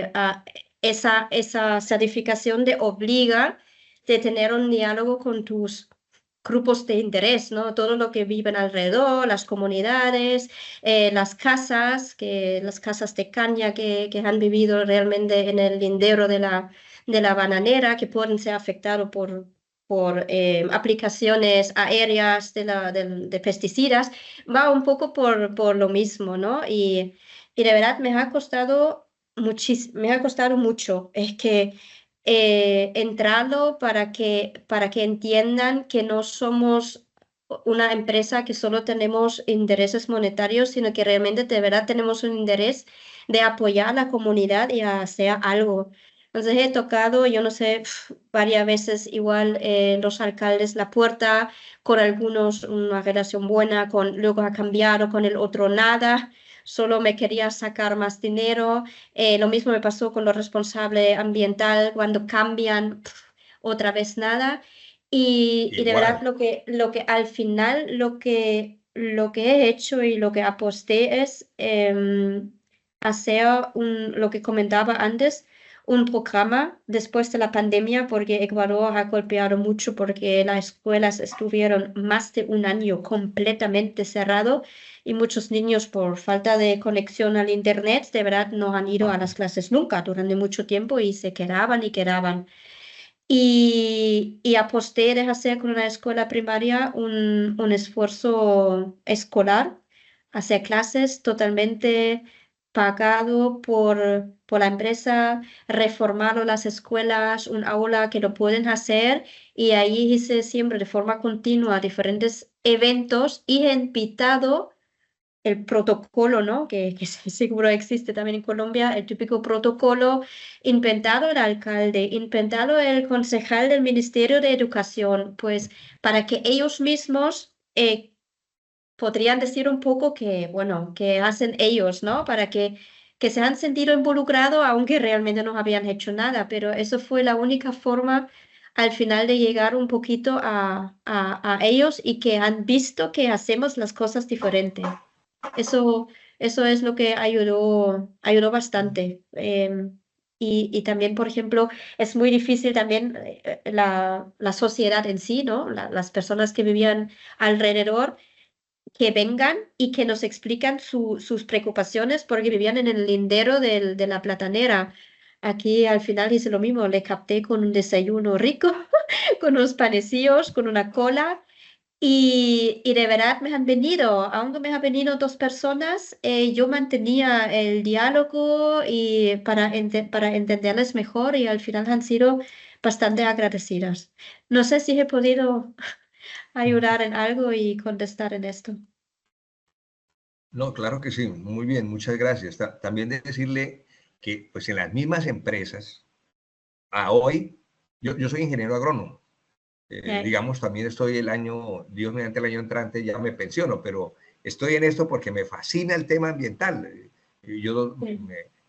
esa certificación te obliga de tener un diálogo con tus grupos de interés, ¿no? Todo lo que viven alrededor, las comunidades, las casas de caña que han vivido realmente en el lindero de la bananera, que pueden ser afectados por aplicaciones aéreas de pesticidas, va un poco por lo mismo, ¿no? Y de verdad me ha costado mucho. Es que entrarlo para que entiendan que no somos una empresa que solo tenemos intereses monetarios, sino que realmente de verdad tenemos un interés de apoyar a la comunidad y a hacer algo. Entonces he tocado, yo no sé, varias veces igual los alcaldes la puerta, con algunos una relación buena, luego ha cambiado, con el otro nada, solo me quería sacar más dinero. Lo mismo me pasó con los responsables ambiental, cuando cambian, otra vez nada. Y de verdad lo que al final lo que he hecho y lo que aposté es hacer lo que comentaba antes, un programa después de la pandemia, porque Ecuador ha golpeado mucho porque las escuelas estuvieron más de un año completamente cerrado y muchos niños por falta de conexión al internet de verdad no han ido a las clases nunca durante mucho tiempo y se quedaban y quedaban. Y aposté de hacer con una escuela primaria un esfuerzo escolar, hacer clases totalmente pagado por la empresa, reformaron las escuelas, un aula que lo pueden hacer y ahí hice siempre de forma continua diferentes eventos y he invitado el protocolo, ¿no? Que seguro existe también en Colombia, el típico protocolo inventado el alcalde, inventado el concejal del Ministerio de Educación, pues para que ellos mismos podrían decir un poco que, bueno, que hacen ellos, ¿no? Para que se han sentido involucrados, aunque realmente no habían hecho nada, pero eso fue la única forma al final de llegar un poquito a ellos y que han visto que hacemos las cosas diferentes. Eso es lo que ayudó bastante. Y también, por ejemplo, es muy difícil también la sociedad en sí, ¿no? Las personas que vivían alrededor, que vengan y que nos explican sus preocupaciones porque vivían en el lindero de la platanera. Aquí al final hice lo mismo, le capté con un desayuno rico, con unos panecillos, con una cola. Y de verdad me han venido, aunque me han venido dos personas, yo mantenía el diálogo y para entenderles mejor y al final han sido bastante agradecidas. No sé si he podido ayudar en algo y contestar en esto. No, claro que sí, muy bien, muchas gracias. También de decirle que pues en las mismas empresas, a hoy, yo soy ingeniero agrónomo. Eh, Digamos, también estoy el año, Dios mediante el año entrante ya me pensiono, pero estoy en esto porque me fascina el tema ambiental.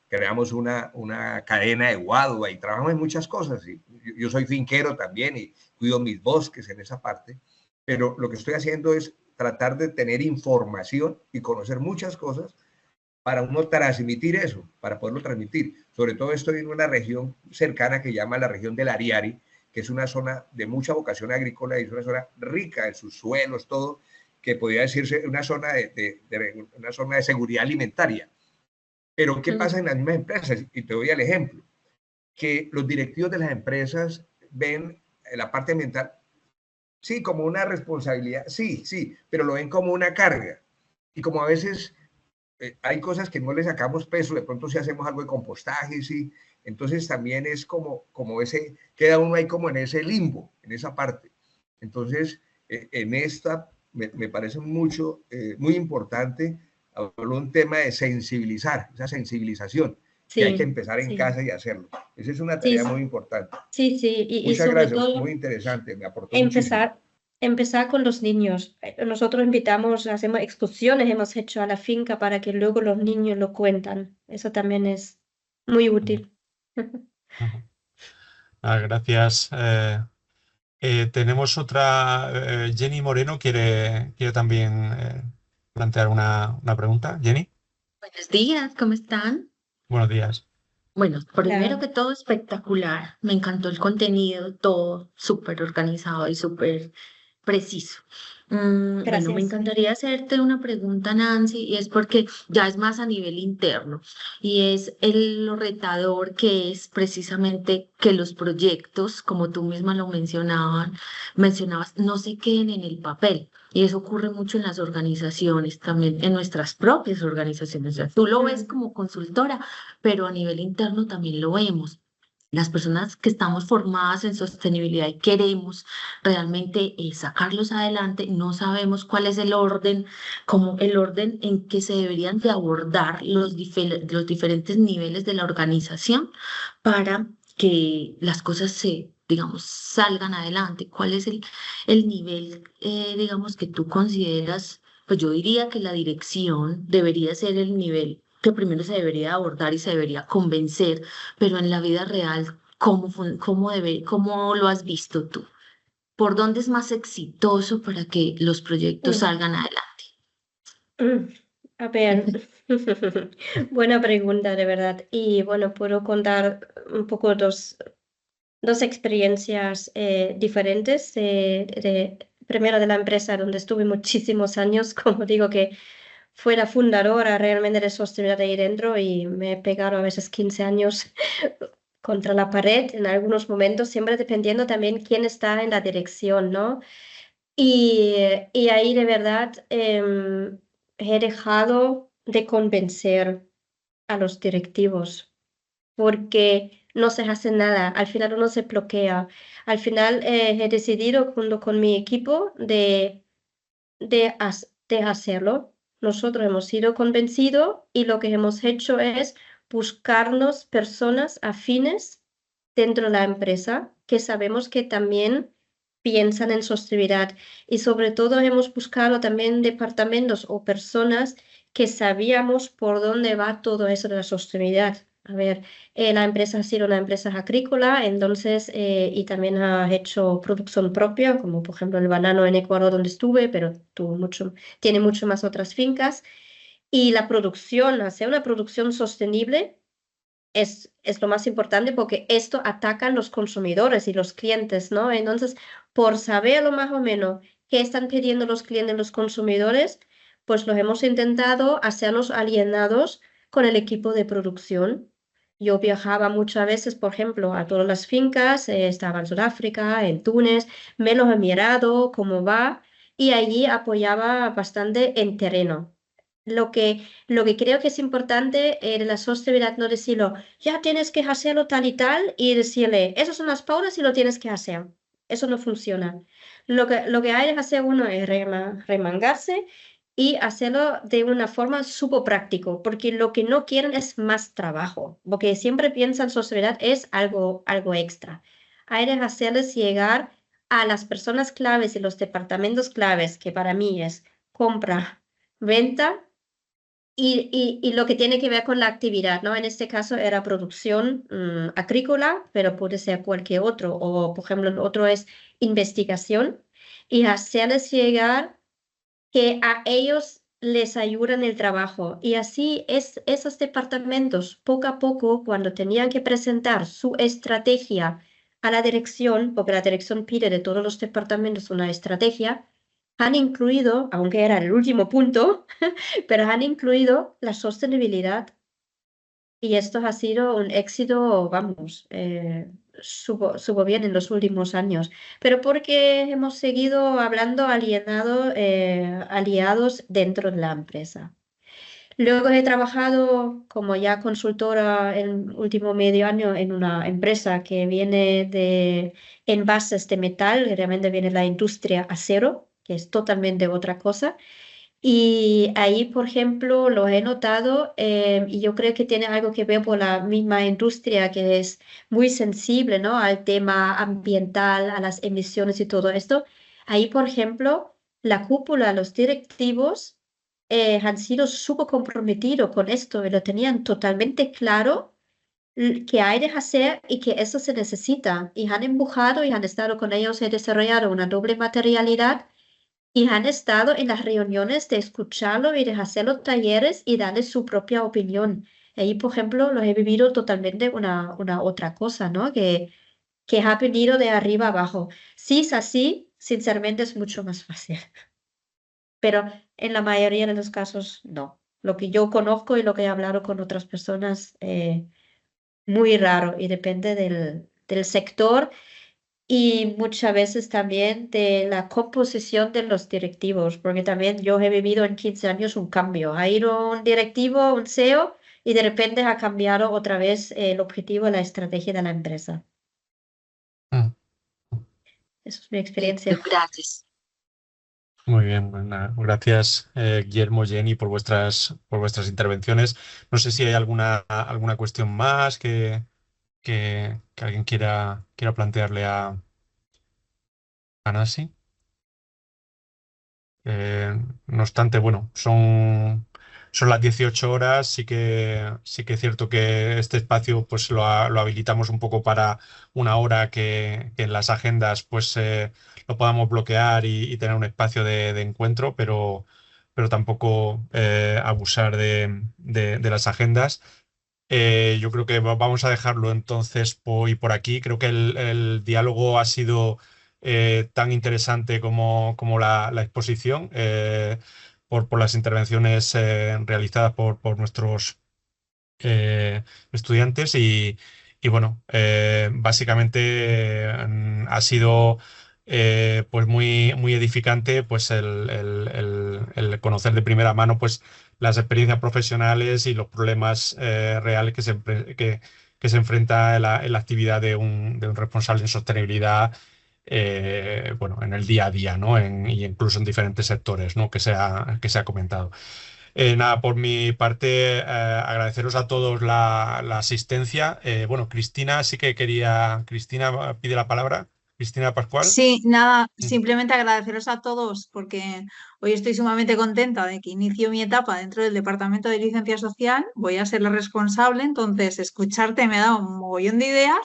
Creamos una cadena de guadua y trabajamos en muchas cosas. Y yo soy finquero también y cuido mis bosques en esa parte, pero lo que estoy haciendo es tratar de tener información y conocer muchas cosas para uno transmitir eso, para poderlo transmitir. Sobre todo estoy en una región cercana que llama la región del Ariari, que es una zona de mucha vocación agrícola y es una zona rica en sus suelos, todo, que podría decirse una zona una zona de seguridad alimentaria. Pero ¿qué pasa en las mismas empresas? Y te doy el ejemplo, que los directivos de las empresas ven la parte ambiental, sí, como una responsabilidad, sí, sí, pero lo ven como una carga. Y como a veces hay cosas que no le sacamos peso, de pronto si hacemos algo de compostaje, sí, entonces también es como ese, queda uno ahí como en ese limbo, en esa parte. Entonces, en esta me parece muy importante hablar un tema de sensibilizar, esa sensibilización, que hay que sí, empezar en sí, casa y hacerlo. Esa es una sí, tarea muy importante. sí, sí, y Muchas sobre gracias, todo muy interesante, me aportó muchísimo. empezar con los niños. Nosotros invitamos, hacemos excursiones, hemos hecho a la finca para que luego los niños lo cuentan. Eso también es muy útil. Ujú. Gracias. Tenemos otra. Jenny Moreno quiere también plantear una pregunta. Jenny, Buenos días, ¿cómo están? buenos días. Bueno, primero Hola, que todo, espectacular. Me encantó el contenido, todo súper organizado y súper preciso. Bueno, me gracias. encantaría hacerte una pregunta, Nancy, y es porque ya es más a nivel interno, y es lo retador que es precisamente que los proyectos, como tú misma lo mencionabas, no se queden en el papel. Y eso ocurre mucho en las organizaciones, también en nuestras propias organizaciones. O sea, tú lo ves Mm, como consultora, pero a nivel interno también lo vemos. Las personas que estamos formadas en sostenibilidad y queremos realmente sacarlos adelante, no sabemos cuál es el orden, como el orden en que se deberían de abordar los diferentes niveles de la organización para que las cosas digamos, salgan adelante. ¿Cuál es el nivel, digamos, que tú consideras? Pues yo diría que la dirección debería ser el nivel que primero se debería abordar y se debería convencer, pero en la vida real, ¿cómo lo has visto tú? ¿Por dónde es más exitoso para que los proyectos mm, salgan adelante? mm. A ver, buena pregunta, de verdad. Y bueno, puedo contar un poco dos experiencias diferentes. Primero de la empresa donde estuve muchísimos años, como digo que fue la fundadora realmente de sostenibilidad ahí dentro y me he pegado a veces 15 años contra la pared en algunos momentos, siempre dependiendo también quién está en la dirección, ¿no? Y ahí de verdad he dejado de convencer a los directivos porque no se hace nada, al final uno se bloquea. Al final he decidido junto con mi equipo de hacerlo. Nosotros hemos sido convencidos y lo que hemos hecho es buscarnos personas afines dentro de la empresa que sabemos que también piensan en sostenibilidad y sobre todo hemos buscado también departamentos o personas que sabíamos por dónde va todo eso de la sostenibilidad. A ver, la empresa ha sido una empresa agrícola, entonces, y también ha hecho producción propia, como por ejemplo el banano en Ecuador donde estuve, pero tiene mucho más otras fincas. Y la producción, hacer una producción sostenible es lo más importante porque esto ataca a los consumidores y los clientes, ¿no? Entonces, por saber lo más o menos qué están pidiendo los clientes y los consumidores, pues los hemos intentado hacernos alienados con el equipo de producción. Yo viajaba muchas veces, por ejemplo, a todas las fincas, estaba en Sudáfrica, en Túnez, me los he mirado, cómo va, y allí apoyaba bastante en terreno. Lo que creo que es importante en la sostenibilidad, no decirlo, ya tienes que hacerlo tal y tal, y decirle, esas son las pautas y lo tienes que hacer. Eso no funciona. Lo que hay que hacer uno es remangarse y hacerlo de una forma súper práctico, porque lo que no quieren es más trabajo, porque siempre piensan sostenibilidad es algo extra. Hay que hacerles llegar a las personas claves y los departamentos claves, que para mí es compra, venta y lo que tiene que ver con la actividad, ¿no? En este caso era producción agrícola, pero puede ser cualquier otro, o por ejemplo, el otro es investigación, y hacerles llegar que a ellos les ayudan el trabajo. Y así esos departamentos, poco a poco, cuando tenían que presentar su estrategia a la dirección, porque la dirección pide de todos los departamentos una estrategia, han incluido, aunque era el último punto, pero han incluido la sostenibilidad. Y esto ha sido un éxito, vamos, subo bien en los últimos años, pero porque hemos seguido hablando aliados dentro de la empresa. Luego he trabajado como ya consultora en el último medio año en una empresa que viene de envases de metal, que realmente viene de la industria acero, que es totalmente otra cosa. Y ahí, por ejemplo, lo he notado y yo creo que tiene algo que ver por la misma industria que es muy sensible, ¿no? Al tema ambiental, a las emisiones y todo esto. Ahí, por ejemplo, la cúpula, los directivos han sido súper comprometidos con esto y lo tenían totalmente claro que hay que hacer y que eso se necesita. Y han empujado y han estado con ellos, he desarrollado una doble materialidad y han estado en las reuniones de escucharlo y de hacer los talleres y darle su propia opinión. Ahí, por ejemplo, lo he vivido totalmente una otra cosa, ¿no? Que ha venido de arriba abajo. Si es así, sinceramente es mucho más fácil, pero en la mayoría de los casos no. Lo que yo conozco y lo que he hablado con otras personas, muy raro y depende del sector y muchas veces también de la composición de los directivos, porque también yo he vivido en 15 años un cambio. Ha ido un directivo, un CEO, y de repente ha cambiado otra vez el objetivo, la estrategia de la empresa. Mm. Esa es mi experiencia. Gracias. Muy bien, pues nada, gracias Guillermo, Jenny, por vuestras intervenciones. No sé si hay alguna cuestión más que alguien quiera plantearle a Nasi. No obstante, bueno, son las 18 horas, sí que es cierto que este espacio pues lo habilitamos un poco para una hora que en las agendas pues lo podamos bloquear y tener un espacio de encuentro, pero tampoco abusar de las agendas. Yo creo que vamos a dejarlo entonces hoy por aquí. Creo que el diálogo ha sido tan interesante como la exposición por las intervenciones realizadas por nuestros estudiantes y bueno, básicamente ha sido pues muy edificante pues el conocer de primera mano pues las experiencias profesionales y los problemas reales que se enfrenta en la actividad de un responsable en sostenibilidad bueno, en el día a día, ¿no? Y incluso en diferentes sectores, ¿no? que se ha comentado. Nada, por mi parte, agradeceros a todos la asistencia. Bueno, Cristina sí que quería. Cristina pide la palabra. Cristina Pascual. Sí, nada, simplemente agradeceros a todos porque hoy estoy sumamente contenta de que inicio mi etapa dentro del Departamento de Licencia Social. Voy a ser la responsable, entonces escucharte me da un mogollón de ideas,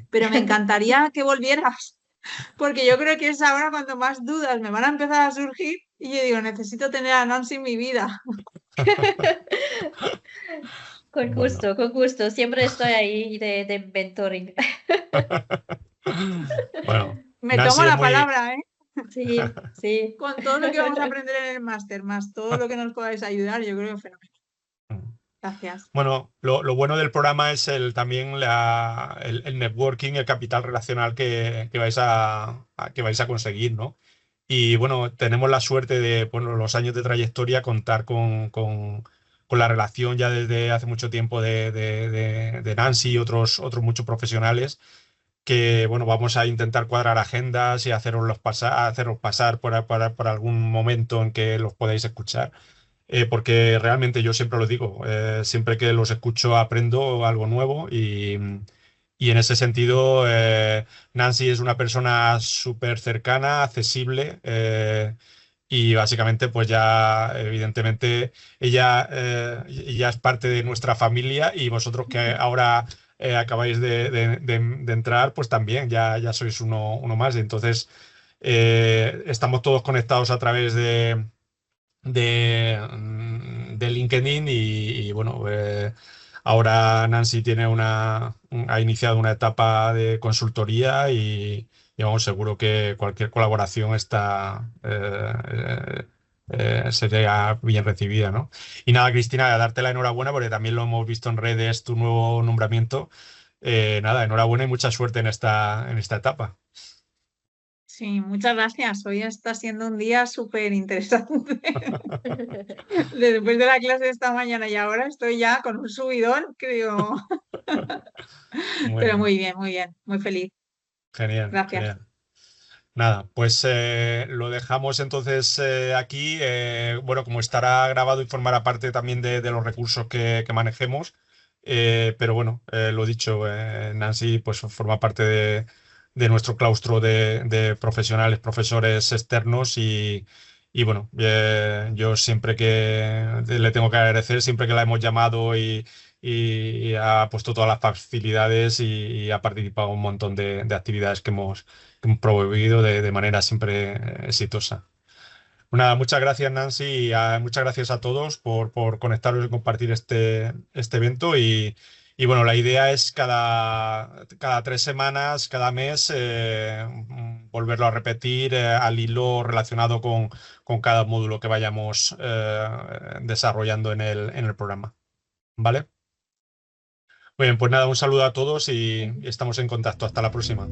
pero me encantaría que volvieras porque yo creo que es ahora cuando más dudas me van a empezar a surgir y yo digo, necesito tener a Nancy en mi vida. Con Bueno. gusto, con gusto. Siempre estoy ahí de mentoring. Bueno, Me Nancy tomo es la muy... palabra, ¿eh? Sí, sí. Con todo lo que vamos a aprender en el máster, más todo lo que nos podáis ayudar, yo creo que fenomenal. Gracias. Bueno, lo bueno del programa es también el networking, el capital relacional que vais a conseguir, ¿no? Y bueno, tenemos la suerte de, bueno, los años de trayectoria, contar con la relación ya desde hace mucho tiempo de Nancy y otros muchos profesionales que, bueno, vamos a intentar cuadrar agendas y haceros pasar por algún momento en que los podáis escuchar. Porque realmente yo siempre lo digo, siempre que los escucho aprendo algo nuevo y en ese sentido Nancy es una persona súper cercana, accesible y básicamente pues ya evidentemente ella es parte de nuestra familia y vosotros que ahora acabáis de entrar pues también ya sois uno más y entonces estamos todos conectados a través de LinkedIn y, bueno, ahora Nancy ha iniciado una etapa de consultoría y vamos, seguro que cualquier colaboración sería bien recibida, ¿no? Y nada, Cristina, darte la enhorabuena porque también lo hemos visto en redes, tu nuevo nombramiento. Nada, enhorabuena y mucha suerte en esta etapa. Sí, muchas gracias. Hoy está siendo un día súper interesante. Después de la clase de esta mañana y ahora estoy ya con un subidón, creo. Muy Pero bien, muy bien, muy feliz. genial, Gracias. genial. Nada, pues lo dejamos entonces aquí. Bueno, como estará grabado y formará parte también de los recursos que manejemos. Pero bueno, lo dicho, Nancy pues forma parte de nuestro claustro de profesionales, profesores externos y bueno, yo siempre que le tengo que agradecer, siempre que la hemos llamado y ha puesto todas las facilidades y ha participado en un montón de actividades que hemos promovido de manera siempre exitosa. Nada, muchas gracias Nancy y muchas gracias a todos por conectaros y compartir este evento y bueno, la idea es cada 3 semanas, cada mes, volverlo a repetir al hilo relacionado con cada módulo que vayamos desarrollando en el programa. ¿Vale? Muy bien, pues nada, un saludo a todos y estamos en contacto. Hasta la próxima.